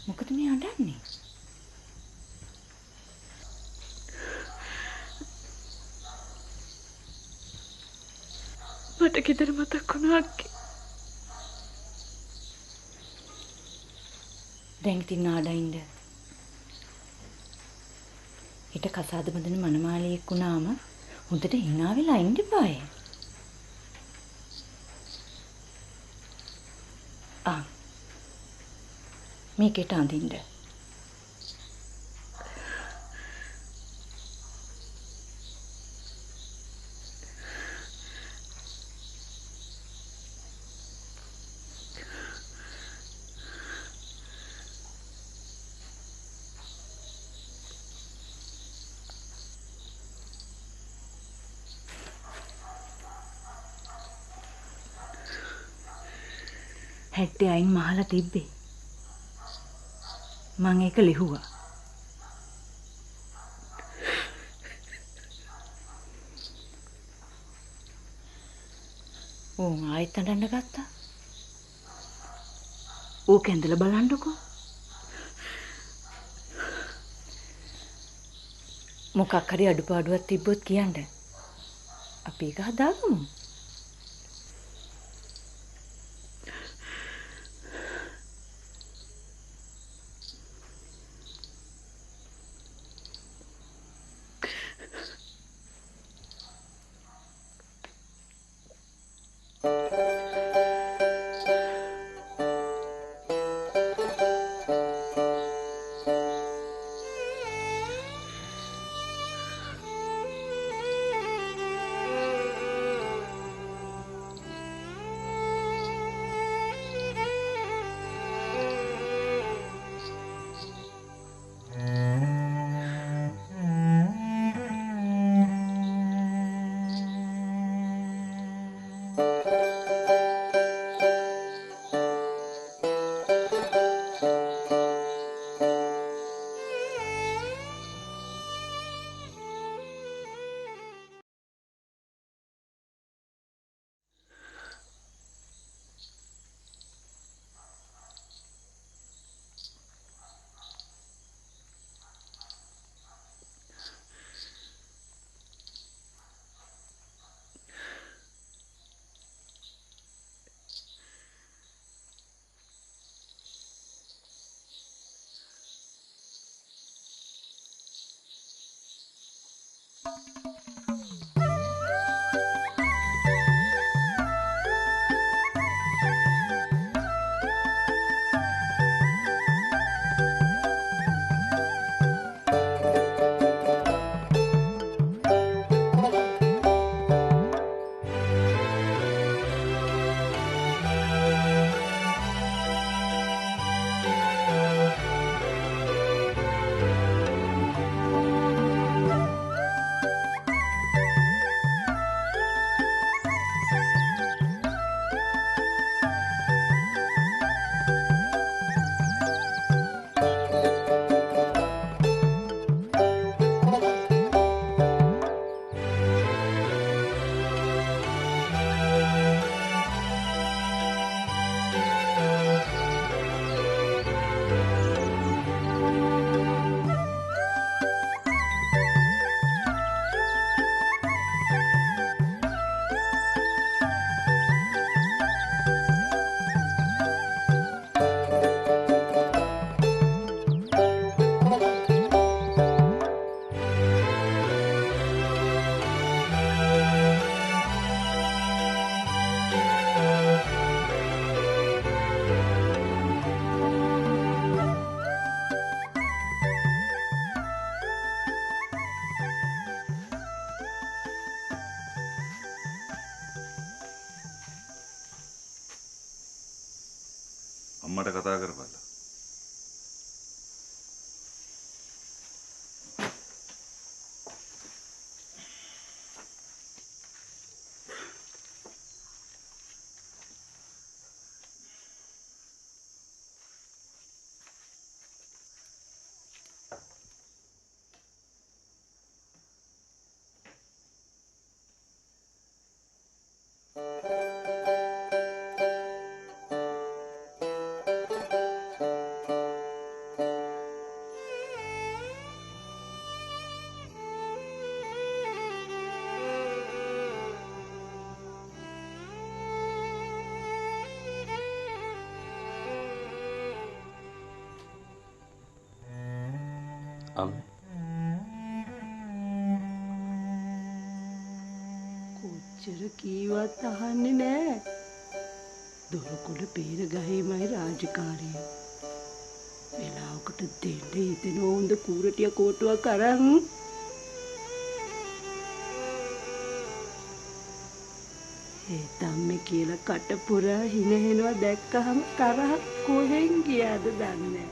මොකද මේ අඬන්නේ? මට ගෙදර මතක් වුණා අක්කේ. දැන් ඉතින් නාඩයින්ද ඊට කසාද බඳින මනමාලියෙක් වුණාම හොඳට hina වෙලා ඉන්න බෑ. මේකට අඳින්න. හැට්ටේ අයින් මහලා තිබ්බේ. මං ඒක ලිහුවා. ආයෙත් අඬන්න ගත්තා. ඕක ඇඳලා බලන්නකෝ. මොකක් හරි අඩුපාඩුවක් තිබ්බොත් කියන්න. අපි ඒක හදාගමු. අම්මට කතා කරපල්ලා. අම්මේ කොච්චර කීවත් අහන්නේ නෑ. දොරකොඩ පීර ගහීමයි රාජකාරිය. වෙලාවකට දෙන්න හිතෙන හොඳ කූරටිය කෝටුවක් අරන් ඒ තම්මේ කියලා කටපුරා හිනහෙනවා දැක්කහම තරහ කොහෙන් ගියාද දන්නේ නෑ.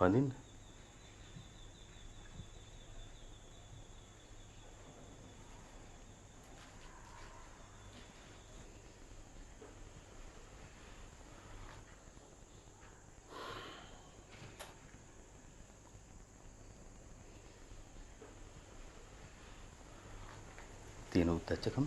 වඳින්න තියෙන උත්තච්චකම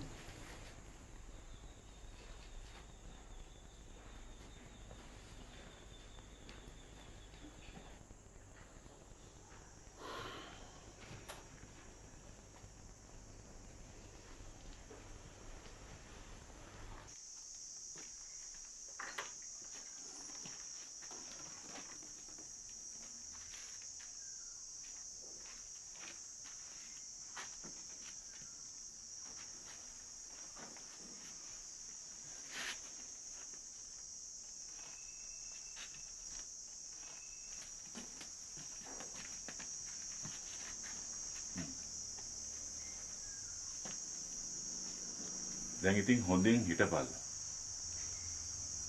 දැන් ඉතින් හොඳින් හිටපල්ලා.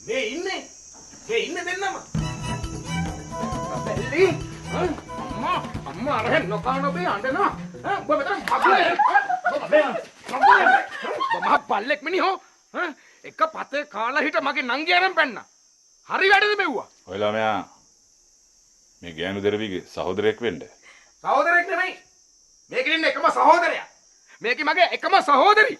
මේ ඉන්නේ දෙන්නම. බැල්ලි අම්මා අරහෙන් නොකාන ඔබේ අඬනවා. ඔබ මෙතන මහ පල්ලෙක් මිනිහෝ එක පතේ කාලා හිට මගේ නංගි අරන් පැන්නා. හරි වැඩද මෙව්වා. ඔයලා මෙයා මේ ගෑනු දෙරවිගේ සහෝදරයෙක් වෙන්න. සහෝදරයෙක් නෙමෙයි. මේකේ ඉන්න එකම සහෝදරයා. මේකේ මගේ එකම සහෝදරි.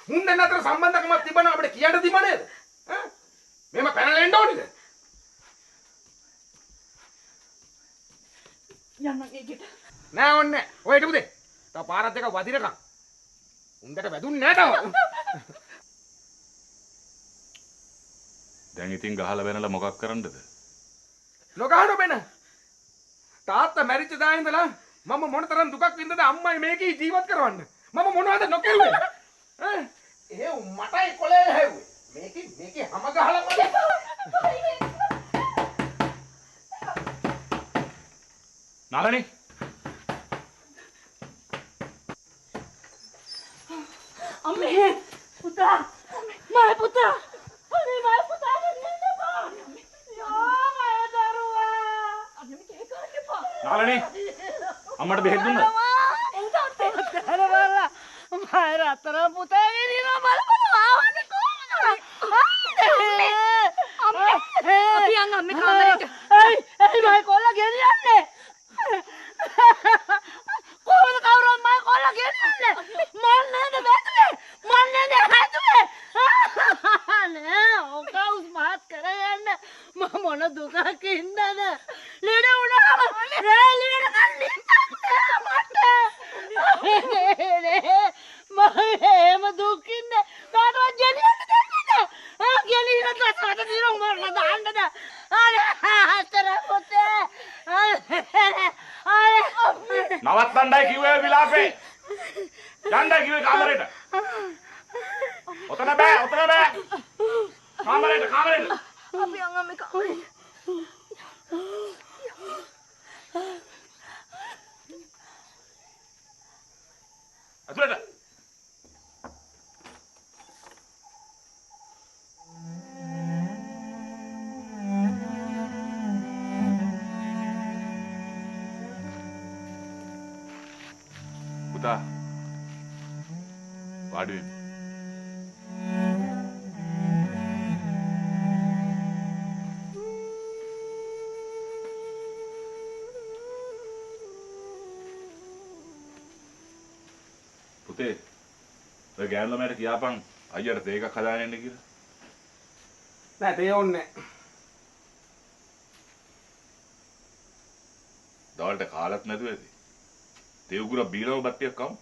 මුන් දෙන්න අතර සම්බන්ධකමක් තිබුණා අපිට කියන්න තිබුණා නේද? ඈ? මෙහෙම පැනලා එන්න ඕනේද? යන්න ඒකට. නෑ ඕනේ. ඔය හිටපු දෙ. තව පාරත් එක වදිනකම්. උන්දට වැදුන්නේ නෑ තව. දැන් ඉතින් ගහලා බැනලා මොකක් කරන්නද? නොගහන බෙන. තාත්තා මැරිච්ච දා ඉඳලා මම මොනතරම් දුකක් වින්දද අම්මයි මේකේ ජීවත් කරවන්න. මම මොනවද නොකෙරුවේ? ඈ? ඒ මටයි කොලේ හැව්වේ. මේකේ හැම ගහලා මගේ. නාලනි අම්මේ පුතා මගේ පුතා අනේ මගේ පුතා ගෙනියන්න එපා. යා මගේ දරුවා. අනේ මේක කරන්න එපා. නාලනි අම්මට බෙහෙත් දුන්නා. බලලා මගේ රත්තරන් පුතා ගෙනියනවා බලපන් ආවද කොහමද? අම්මේ අපි යන් අම්මේ කාමරේට. ඇයි මගේ කොල්ලා ගෙනියන්නේ? කොහොමද කවුරුත් මගේ කොල්ලා ගෙනියන්නේ? මන් නේද වැදුවේ? මන් නේද හැදුවේ? නේ ඔකවුස් මාත් කරගන්න මම මොන දුකක් ඉන්නද? ලීඩ උනාම නේ ලීඩ කන්න කිව්වේ විලාපේ. යන්න කිව්වේ කාමරේට. ඔතන බෑ. කාමරේට. අපි යන් අම්මේ කාමරේ. අතුලට. පුතා වාඩි වෙන්න. පුතේ ඔය ගෑනු ළමයට කියාපන් අයියට තේ එකක් හදාගෙන එන්න කියලා. නෑ තේ ඕනේ නෑ. දවල්ට කාලත් නැතුව ඇති. තේ උගුර බීලව බට්ටියක් කමු.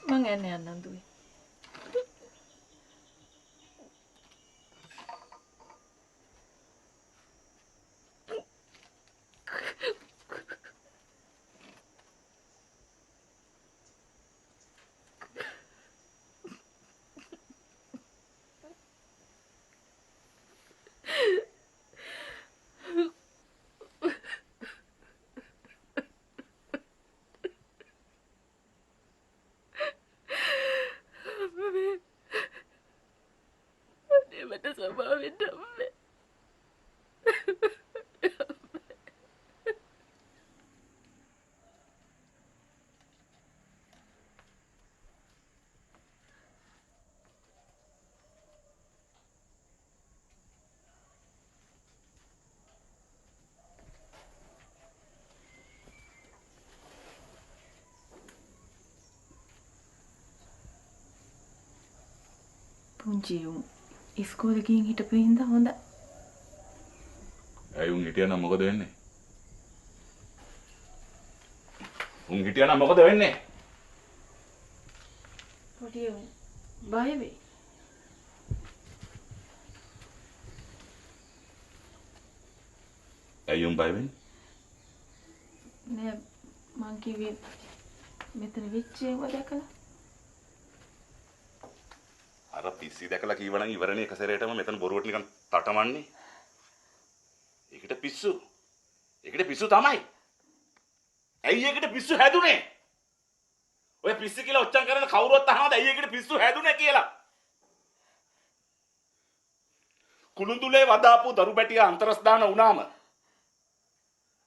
මං යන්නේ නන්දුවේ. මට සබාවෙන්න අම්මේ. පුංචි උන් ඉස්කෝලේ ගිහින් හිටපු හින්දා හොඳයි. ඇයි උන් හිටියනම් මොකද වෙන්නේ? උන් හිටියනම් මොකද වෙන්නේ? පොඩි උන් බය වෙයි. ඇයි උන් බය වෙන්නේ? නෑ මං කිව්වේ මෙතන වෙච්ච ඒවා දැකලා. අර පිස්සි දැකලා කීවනම් ඉවරනේ එක සැරේටම මෙතන බොරුවට නිකන් තටමන්නේ. ඒකට පිස්සු තමයි. ඇයි ඒකට පිස්සු හැදුනේ? ඔය පිස්සි කියලා ඔච්චම් කරන කවුරුවත් අහනවද ඇයි ඒකට පිස්සු හැදුනේ කියලා? කුළුඳුලේ වදාපු දරු බැටියා අන්තරස්දාන වුණාම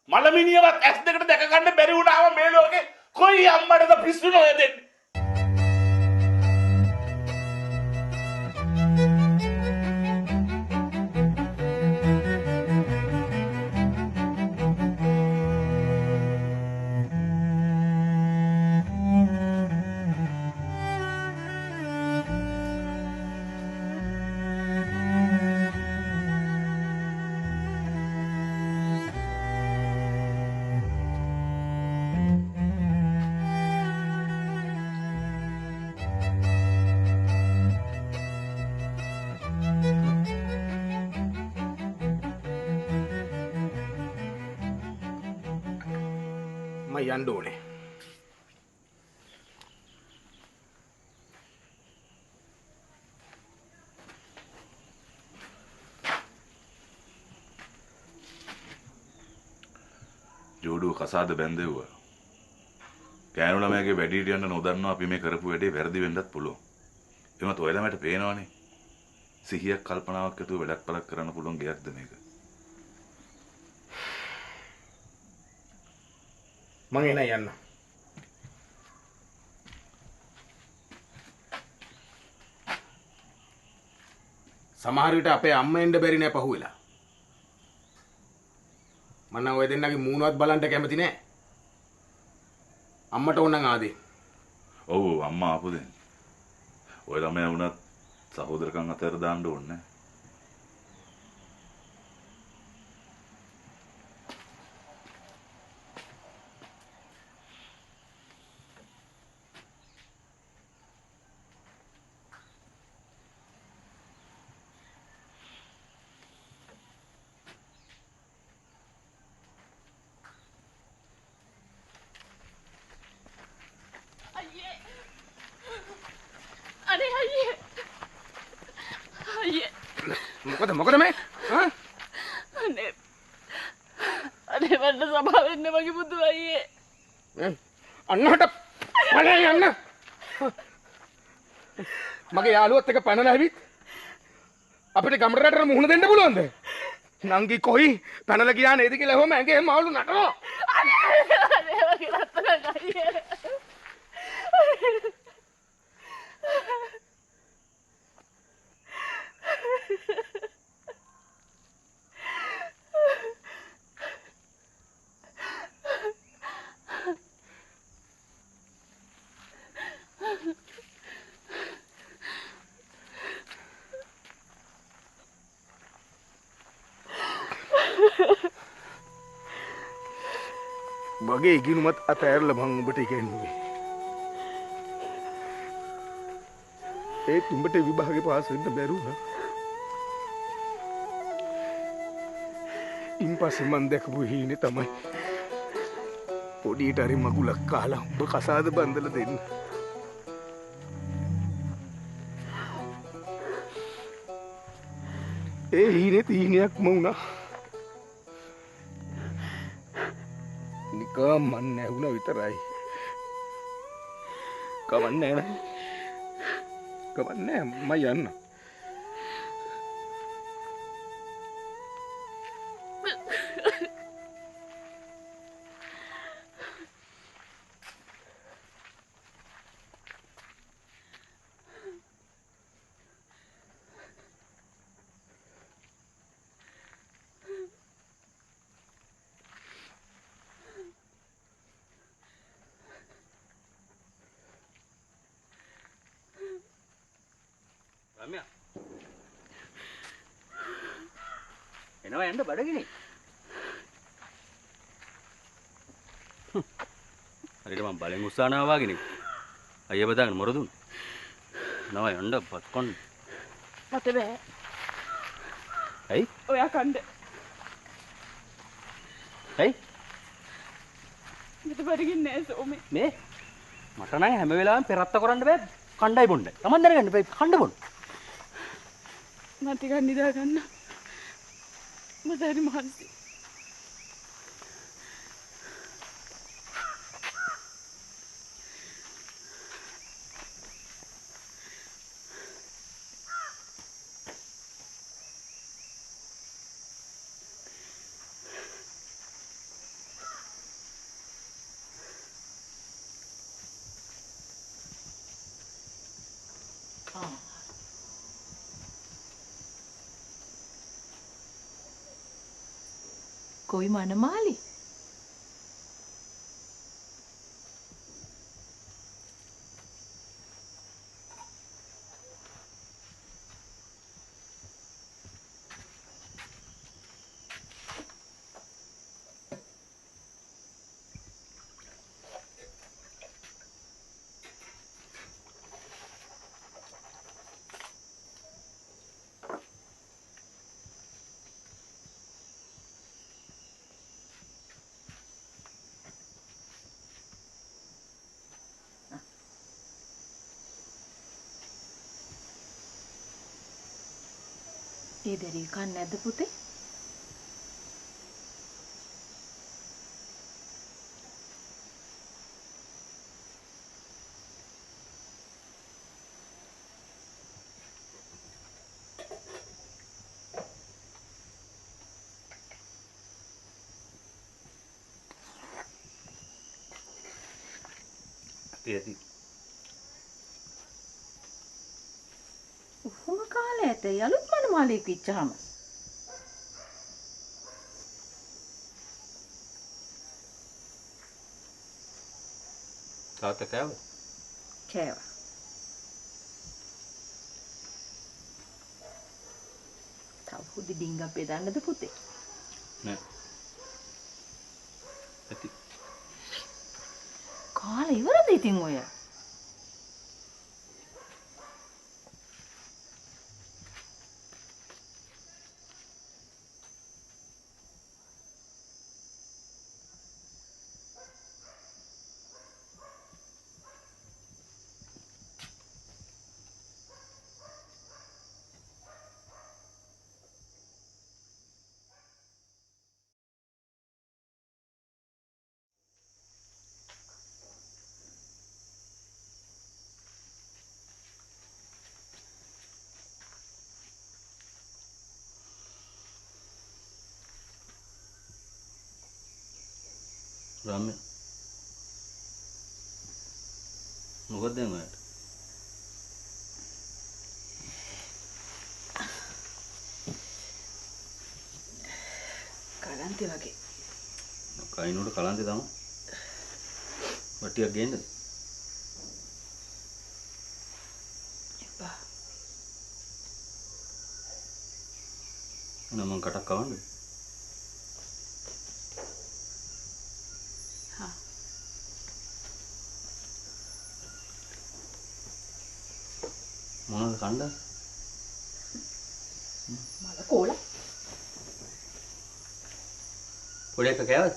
මලමිනියවත් ඇස් දෙකට දැක ගන්න බැරි වුණාම මේ ලෝකේ කොයි අම්මටද පිස්සු නොයදෙන්නේ? යන්න ඕනේ. ජෝඩුව කසාද බැන්දෙව්වා. ගෑනු ළමයාගේ වැඩිහිටියන්ට නොදන්නවා අපි මේ කරපු වැඩේ වැරදි වෙන්නත් පුළුවන්. එමත් ඔය ළමයට පේනවනේ. සිහියක් කල්පනාවක් ඇතුව වැඩක් පළක් කරන්න පුළුවන් ගයක්ද මේක. මං එන යන්න. සමහර විට අපේ අම්මා එන්න බැරි නෑ පහුවෙලා. මම නම් ඔය දෙන්නගේ මූණවත් බලන්න කැමති නෑ. අම්මට ඕන නම් ආදී. ඔව් අම්මා ආපු දෙන්න. ඔය ළමයා වුණත් සහෝදරකම් අතර දාන්න ඕනේ. අනේ අයියේ අයියේ මොකද මේ? හා? අනේ මට සභාව වෙන්න මගේ පුතු අයියේ. අන්නහට පණේ යන්න. මගේ යාළුවත් එක පැනලා ඇවිත් අපිට ගමරටට මුහුණ දෙන්න පුළුවන්ද? නංගි කොයි පැනලා ගියා නේද කියලා එහෙම ඇඟේ මාළු නටනවා. අනේ මගේ රත්තරන් අයියේ. මගේ ඉගෙනුමත් අතෑරලා මං උඹට ඉගෙනුවේ. ඒත් උඹට විභාගේ පාස් වෙන්න බැරුණා. ඉන්පස්සේ මං දැකපු හීනේ තමයි පොඩියට හරි මගුලක් කාලා උඹ කසාද බඳලා දෙන්න. ඒ හීනේ තීනයක්ම වුණා. නිකම් මන් නැහුණා විතරයි. කවන්නේ නැහැ. කවන්නේ මම යන්න. රම්‍යා එනවා යන්න බඩගිනි. හරියට මම බලෙන් උස්සනවා වගේනේ. අයියා බදාගෙන මොරදුන්. එනවා යන්න පත් කොන්න. මට බෑ. ඇයි? ඔයා කණ්ඩ. ඇයි? මට බඩගින්නේ නැහැ සෝමේ. මේ මට නම් හැම වෙලාවෙම පෙරත්ත කරන්න බෑ. කණ්ඩායි බොන්න. Taman දැනගන්න බෑ කණ්ඩ බොන්න. මම ටිකක් නිදා ගන්න. මට හරි මහන්සි. कोई मनमाली ये देरी का नद पुते ඇති උහුම කාලේ ඇතේ අලුත් මනමාලියෙක් ඉච්චාම තාත්තා කෑවද? කෑවා. කවුද ඩිංගම් බෙදන්නද පුතේ? නෑ. ඇති. කාලා ඉවරද ඉතින් ඔය? රාම්‍ය. මොකද දැන් ඔයාලට? කලන්තේ වගේ. කයින්වට කලන්තේ තමයි. වටියක් ගේන්නද? එපා. එහෙනම් මං කටක් කවන්නද? හා. මොනවද කණ්ඩා? මල කෝලා. පොඩි එක කෑවද?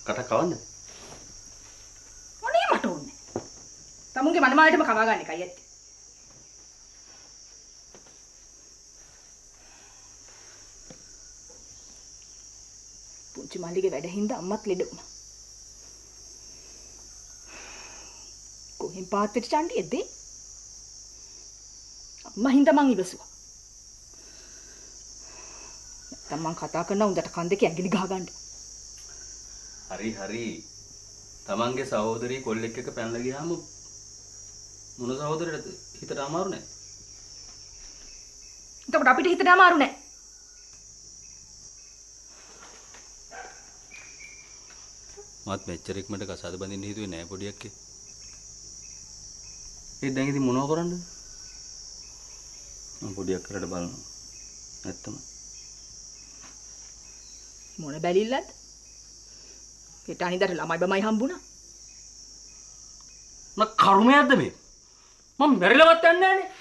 කටක් කවන්නද? මොනේ මට ඕනේ. තමුන්ගේ මනමාලටම කවා ගන්න එකයි ඇත්තේ. පුංචි මල්ලිගේ වැඩ හින්දා අම්මත් ලෙඩ වුණා. කොහෙන් පාත් වෙච්ච චණ්ඩියෙක්ද? අම්මා හින්දා මං ඉවසුවා. නැත්තම් මං කතා කරන උන්දට කන් දෙක ඇඟිලි ගහ ගන්න. හරි. තමන්ගේ සහෝදරී කොල්ලෙක් එක්ක පැනලා ගියාම මොන සහෝදරයටද හිතට අමාරු නෑ. එතකොට අපිට හිතට අමාරු නෑ. මත් මෙච්චර ඉක්මනට කසාද බඳින්න හිතුවේ නෑ පොඩි අක්කේ. ඒ දැන් ඉතින් මොනව කරන්නද? මම පොඩි අක්කලට බලනවා. නැත්තම මොන බැලිල්ලද? හෙට අනිදාට ළමයි බමයි හම්බුණා. මම කර්මයක්ද මේ? මම මැරිලවත් යන්නේ නෑනේ.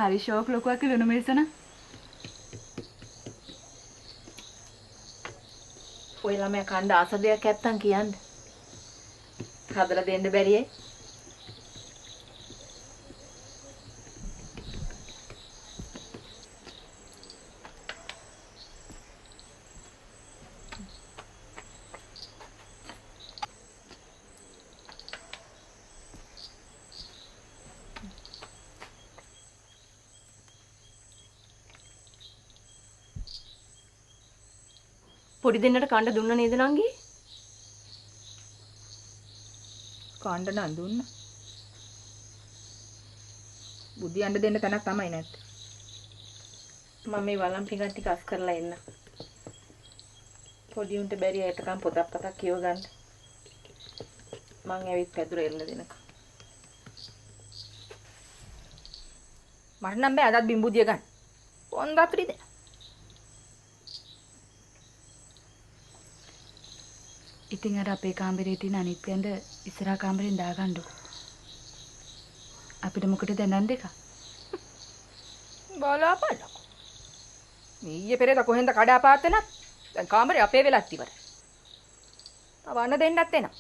හරි ෂෝක් ලොකුවක් ලුණු මිරිසන. ඔය ළමයා කණ්ඩ ආස දෙයක් නැත්තම් කියන්න. හදලා දෙන්න බැරියේ. පොඩි දෙන්නට කණ්ඩ දුන්න නේද නංගි? කාණ්ඩ නම් දුන්නා. බුදියන්න දෙන්න තැනක් තමයි නැත්තේ. මම මේ වළම් ටිකක් ටික අස් කරලා එන්න. පොඩි උන්ට බැරි අයටකම් පොතක් කියව ගන්න. මං ඇවිත් පැදුර එල්ල දෙනකම්. මට නම් බෑ අදත් බිම්බුදිය ගන්න. පොන් දප්පිරිද? ඉතින් අර අපේ කාමරේ තියෙන අනිත් ගඳ ඉස්සරහා කාමරෙන් දාගන්නකො. අපිට මොකටද දැනන් දෙක? බලාපන්නකො. ඊයේ පෙරේද කොහෙන්ද කඩාපාත් වෙනත්? දැන් කාමරේ අපේ වෙලත් ඉවරයි. තවන්න දෙන්නත් එනවා.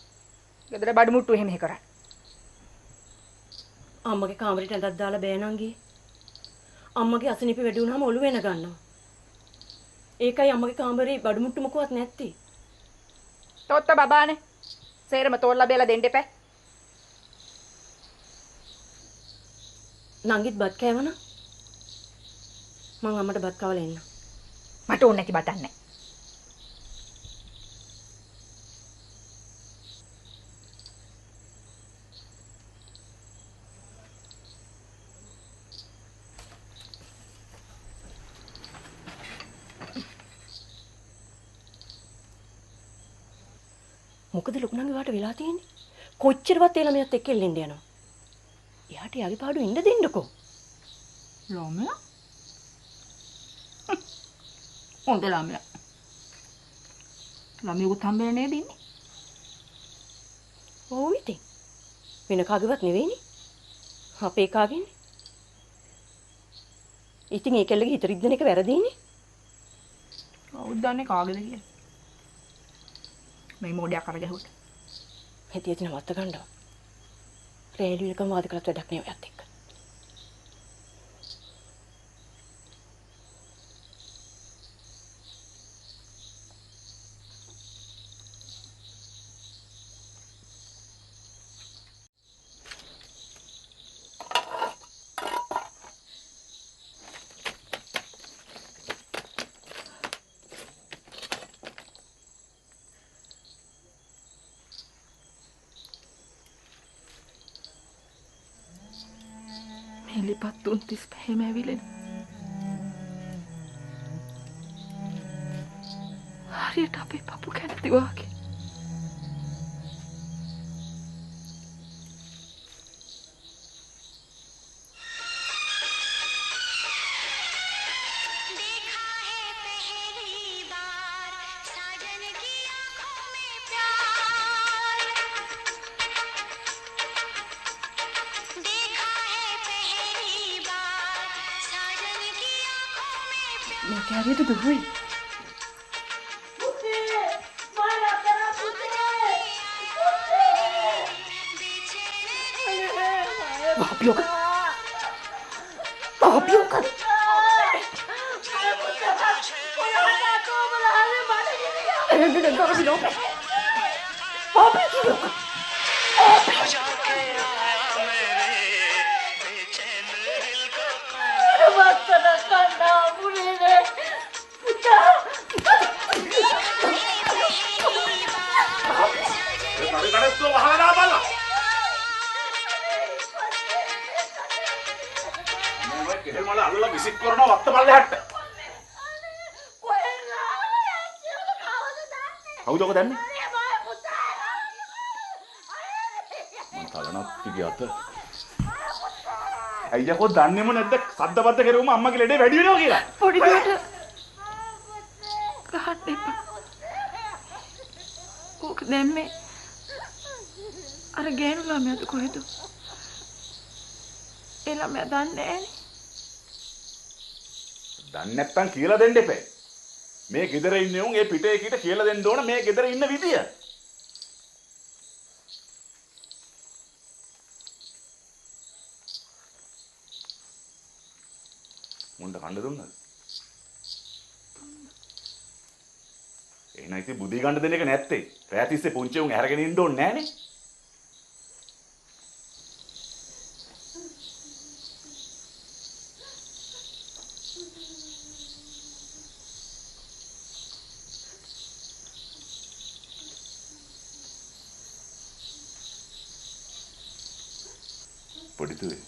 ගෙදර බඩු මුට්ටු එහෙම කරන්නේ. අම්මගේ කාමරේට ඇඳක් දාලා බෑ නංගි. අම්මගේ අසනීප වැඩි වුණාම ඔළුව වෙන ගන්නවා. ඒකයි අම්මගේ කාමරේ බඩු මුට්ටු මොකවත් නැත්තේ. තොත්ත බබානේ. සේරම තෝල්ලා බේලා දෙන්න එපා. නංගිත් බත් කෑවනම් මං අම්මට බත් කවලා එන්න. මට ඕනේ නැති බතක් නැහැ. මොකද ලොකු නංගි වාට වෙලා තියෙන්නේ? කොච්චරවත් ඒ ළමයාත් එක්ක එල්ලෙන්න යනවා. එයාට යාගේ පාඩුව ඉන්න දෙන්නකෝ. ළමයා? හොඳ ළමයා. ළමයෙකුත් හම්බෙන්නේ නේද ඉන්නේ? ඔව් ඉතින්. වෙන කාගේවත් නෙවෙයිනේ. අපේ කාගේනේ. ඉතින් ඒ කෙල්ලගේ හිත රිද්දන එක වැරදීනේ. කවුද දන්නේ කාගේද කියලා? මේ මොඩයක් අර ගැහුවට. හිතේ තියෙන වත්ත ගන්නවා. රේඩියෝ එකම වාද කළත් වැඩක් නෑ ඔයත් එක්ක. එලිපත් 35ම ඇවිලෙන. හරියට අපේ පපු කැනති වාගේ. මේක හරියට දුහුයි. Papiok. Papiok. මල අල්ලලා විසික් කරනවා වත්ත පල්ලෙහාට. කවුද ඔක දන්නේ? මම තලනත් ගියත. අයියෝ දන්නේම නැද්ද සද්දපද්ද කරුවම අම්මගේ ලෙඩේ වැඩි වෙනවා කියලා. පොඩි දුවට ගහන්න එපා. ඕක දැම්මේ අර ගෑනු ළමයාද කොහෙද? ඒ ළමයා දන්නේ නැහැනේ. දන්නේ නැත්තම් කියලා දෙන්න එපා. මේ ගෙදර ඉන්නේ උන් ඒ පිටේ කීට කියලා දෙන්න ඕන මේ ගෙදර ඉන්න විදිය. මුණ්ඩ කන්න දුන්නද? එහෙනම් ඉතින් බුදි ගන්න දෙන එක නැත්තේ. රෑ තිස්සේ පුංචි උන් ඇරගෙන ඉන්න ඕනේ නෑනේ. පොඩි දුවේ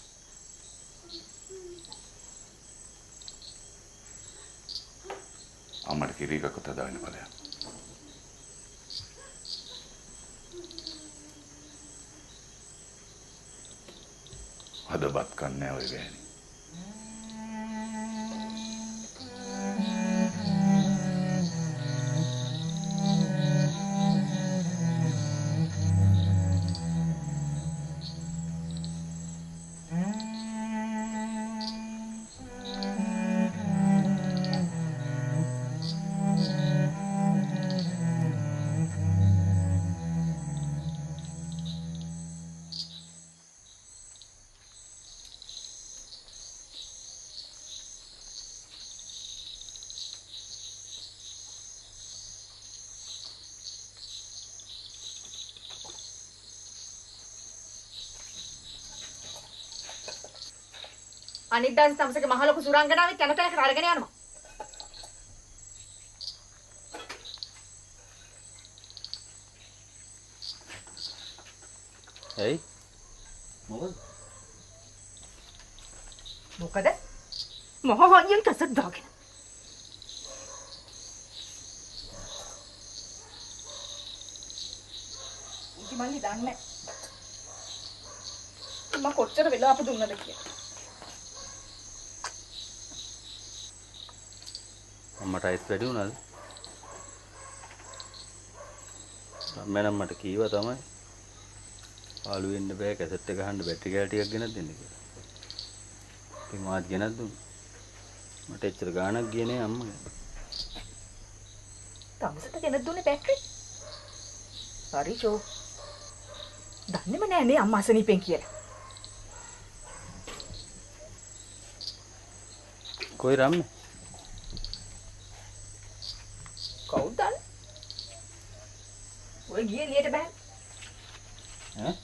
අම්මට කිරි එකක් හදාගෙන බලන්න. අද බත් කන්නේ ඔය ගෑණි. අනිත් දවසේ තමසගේ මහ ලොකු සුරංගනාවෙත් යන තැනකට අරගෙන යනවා. ඇයි? මොකද? මොකද? මොහොහොයින් කසක් දාගෙන. ඉති මල්ලි දන්නේ. මම කොච්චර වෙලා අප දුන්නද කියලා. අම්මට අයිත් වැඩි වුණාද? අම්මනම් මට කීවා තමයි පාළු වෙන්න බෑ කැසට් එක ගහන්න බැටරි කෑලි ටිකක් ගෙනත් දෙන්න කියලා. ඉතින් මාත් ගෙනත් දුන්නා. මට එච්චර ගාණක් ගියේ නෑ අම්මගේ. තමසට ගෙනත් දුන්නේ බැටරි. හරි චෝ. දන්නේම නෑ නේ අම්මා අසනීපෙන් කියලා. කොයි රම්මේ? කවුද දන්නේ? ඔය ගියේ එළියට බෑ. ඈ?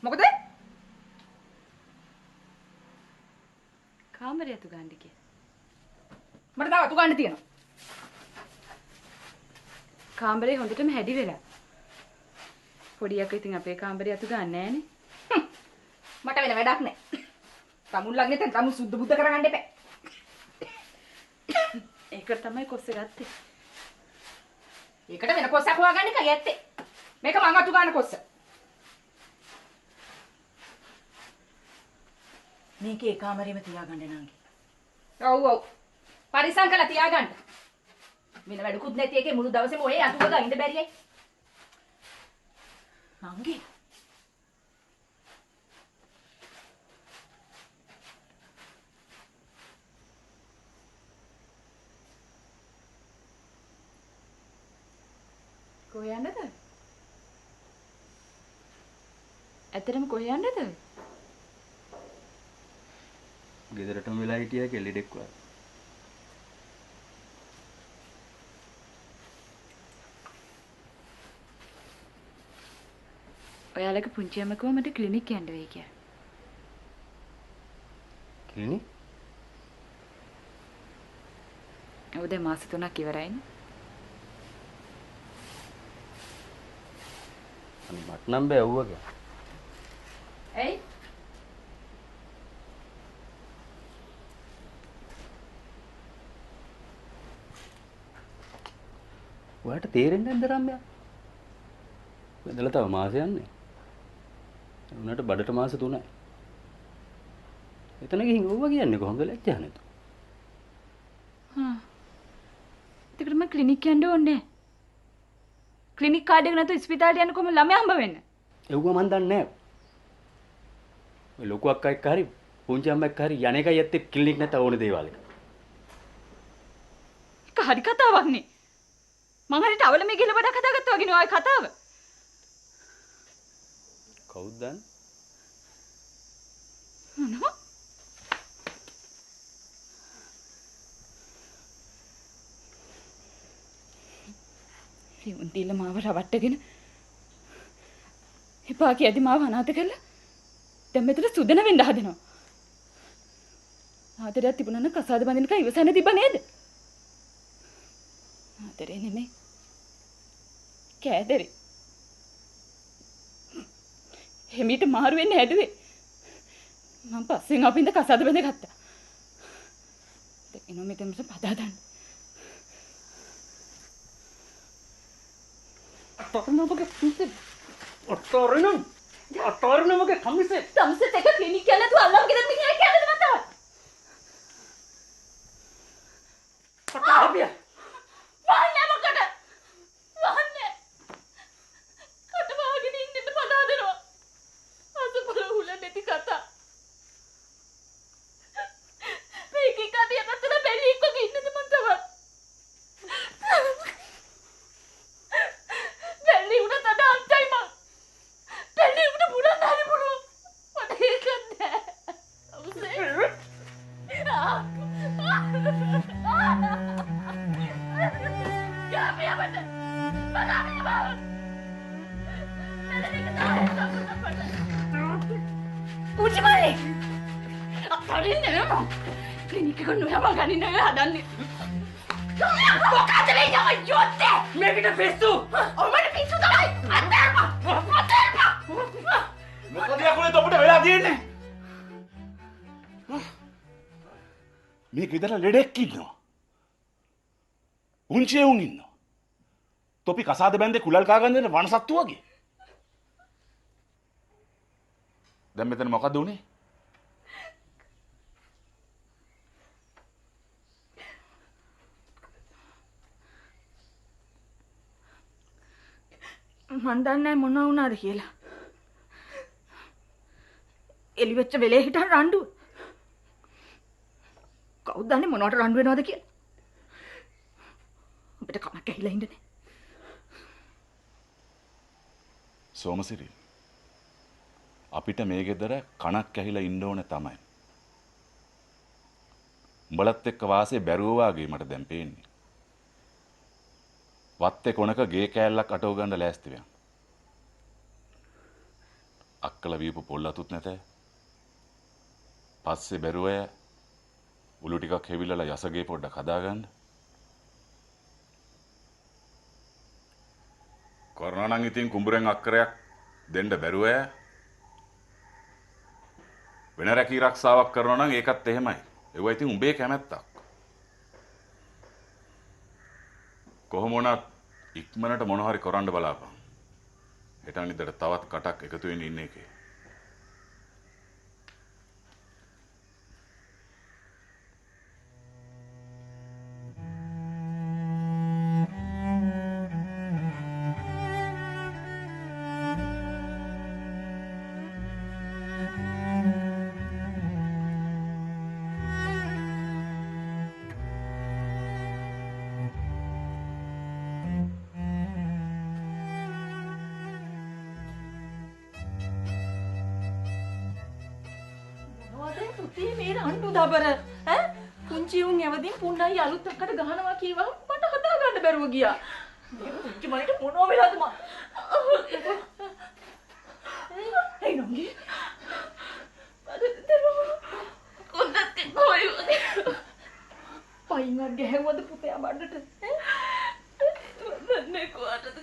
මොකද? කාමරය අතු ගන්න කිය. මට තව අතු ගන්න තියෙනවා. කාමරේ හොඳටම හැදි වෙලා. පොඩි අක්කා ඉතින් අපේ කාමරේ අතු ගන්න නෑනේ. මට වෙන වැඩක් නෑ. තමුන් ළඟ නැතන් තමුන් සුද්ධ බුද්ධ කරගන්න එපා. ඒකට තමයි කොස්සේ ගත්තේ. ඒකට වෙන කොස්සක් හොයාගන්න එකයි ඇත්තේ. මේක මං අතු ගන්න කොස්ස. මේකේ කාමරේම තියාගන්න නංගි. ඔව් ඔව්. පරිසම් කරලා තියාගන්න. වෙන වැඩකුත් නැති එකේ මුළු දවසේම ඔය අතු ගා ඉඳ බැරියයි. නංගි. කොහේ යන්නද? ඇත්තටම කොහේ යන්නද? ගෙදරටම වෙලා හිටියා කෙල්ලෙක් වගේ. ඔයාලගේ පුංචි අම්මා කිව්වා මට ක්ලිනික් යන්න වෙයි කියලා. කිලිනි? ඔව් දැන් මාස 3ක් ඉවරයිනේ. අනේ මට නම් බෑ වුවගේ. ඇයි? ඔයාට තේරෙන්නේ නැද්ද රම්යා? වෙදලා තව මාස යන්නේ. උනාට බඩට මාස 3යි. එතන ගිහින් ඕවා කියන්නේ කොහොමද ලැජ්ජා නැතු? හා. ඒකට මම ක්ලිනික් යන්න ඕනේ. ක්ලිනික් කාඩ් එක නැතුව ස්පිතාලේ යන්න කොහොම ළමයා හම්බ වෙන්නේ? එව්ව මන් දන්නේ නැහැ. ඔය ලොකු අක්කා එක්ක හරි පුංචි අම්මා එක්ක හරි යන්නේකයි ඇත්තේ ක්ලිනික් නැත ඕනේ දේවල් එක. ඒක හරි කතාවක් නේ. මං හරියට අවලමේ ගිහලා බඩක් හදාගත්තා වගේ නේ ඔය කතාව. කවුද දන්නේ? මොනවා? රියුන් දීලා මාව රවට්ටගෙන එපා කියදි මාව අනාථ කළා. දැන් මෙතන සුදන වෙන්න හදනවා. ආදරයක් තිබුණා නම් කසාද බඳිනක ඉවසන්න තිබ්බ නේද? ආදරේ නෙමෙයි. කෑදරේ. හිමීට මාරු වෙන්න හැදුවේ. මම පස්සෙන් අපින්ද කසාද බඳ ගත්තා. දෙකිනෝ මෙතනට පදා දාන්න. අතරිනමගේ කමිසේ අතරිනමගේ කමිසේ තමසෙත් එක ක්ලිනික් යන්න තු අල්ලව ගෙදර මිනිහා කියන්නද මතවත්? කතාවිය මම මොකද Kami apa dah? Kami apa? Nada ni kita apa? Uji mana? Kali ni memang klinik kan memang kali ni ada ni. Bukan jadi jangan jodoh. Mereka kita pisu. Oh mana pisu tak? Atar apa? Atar apa? මොකද යකුනේ තොපට වෙලා තියෙන්නේ? මේක විතර ලෙඩෙක් ඉන්නවා. උන්චේ උන් ඉන්නවා. තොපි කසාද බැන්දේ කුලල් කාගන්න දෙන වනසත්තු වගේ. දැන් මෙතන මොකද උනේ? මන් දන්නේ මොනවා වුණාද කියලා. එලි වෙච්ච වෙලේ හිටන් රණ්ඩුව. කවුද දන්නේ මොනවට රණ්ඩු වෙනවද කියලා? අපිට කමක් ඇහිලා ඉන්නේ. සෝමසිරි අපිට මේ ගෙදර කණක් ඇහිලා ඉන්න ඕනේ තමයි. උඹලත් එක්ක වාසේ බැරුව වාගේ මට දැන් පේන්නේ. වත්තේ කොනක ගේ කෑල්ලක් අටව ගන්න ලෑස්ති වෙන. අක්කල වීපු පොල් අතුත් නැත. පස්සේ බැරුවය උළු ටිකක් හෙවිලලා යසගේ පොඩ්ඩක් හදාගන්න. කරනවා නම් ඉතින් කුඹුරෙන් අක්කරයක් දෙන්න බැරුවය. වෙන රැකී ආරක්ෂාවක් කරනවා නම් ඒකත් එහෙමයි. ඒවා ඉතින් උඹේ කැමැත්තක්. කොහොම වුණත් ඉක්මනට මොන හරි කරන්න බලාපන්. හෙට අනිද්දාට තවත් කටක් එකතු වෙන්න ඉන්නේ එකේ. දබර ඈ පුංචි උන් යවදින් පුන්නයි අලුත් එක්කට ගහනවා කීවම මට හදා ගන්න බැරුව ගියා. මේ පුංචි මලට මොනව වෙලාද මම? ඒ නෝගේ. කොන්දත් කොයි පයින්වත් ගැහුවද පුතේ බඩට ඈ? නන්නේ කොහටද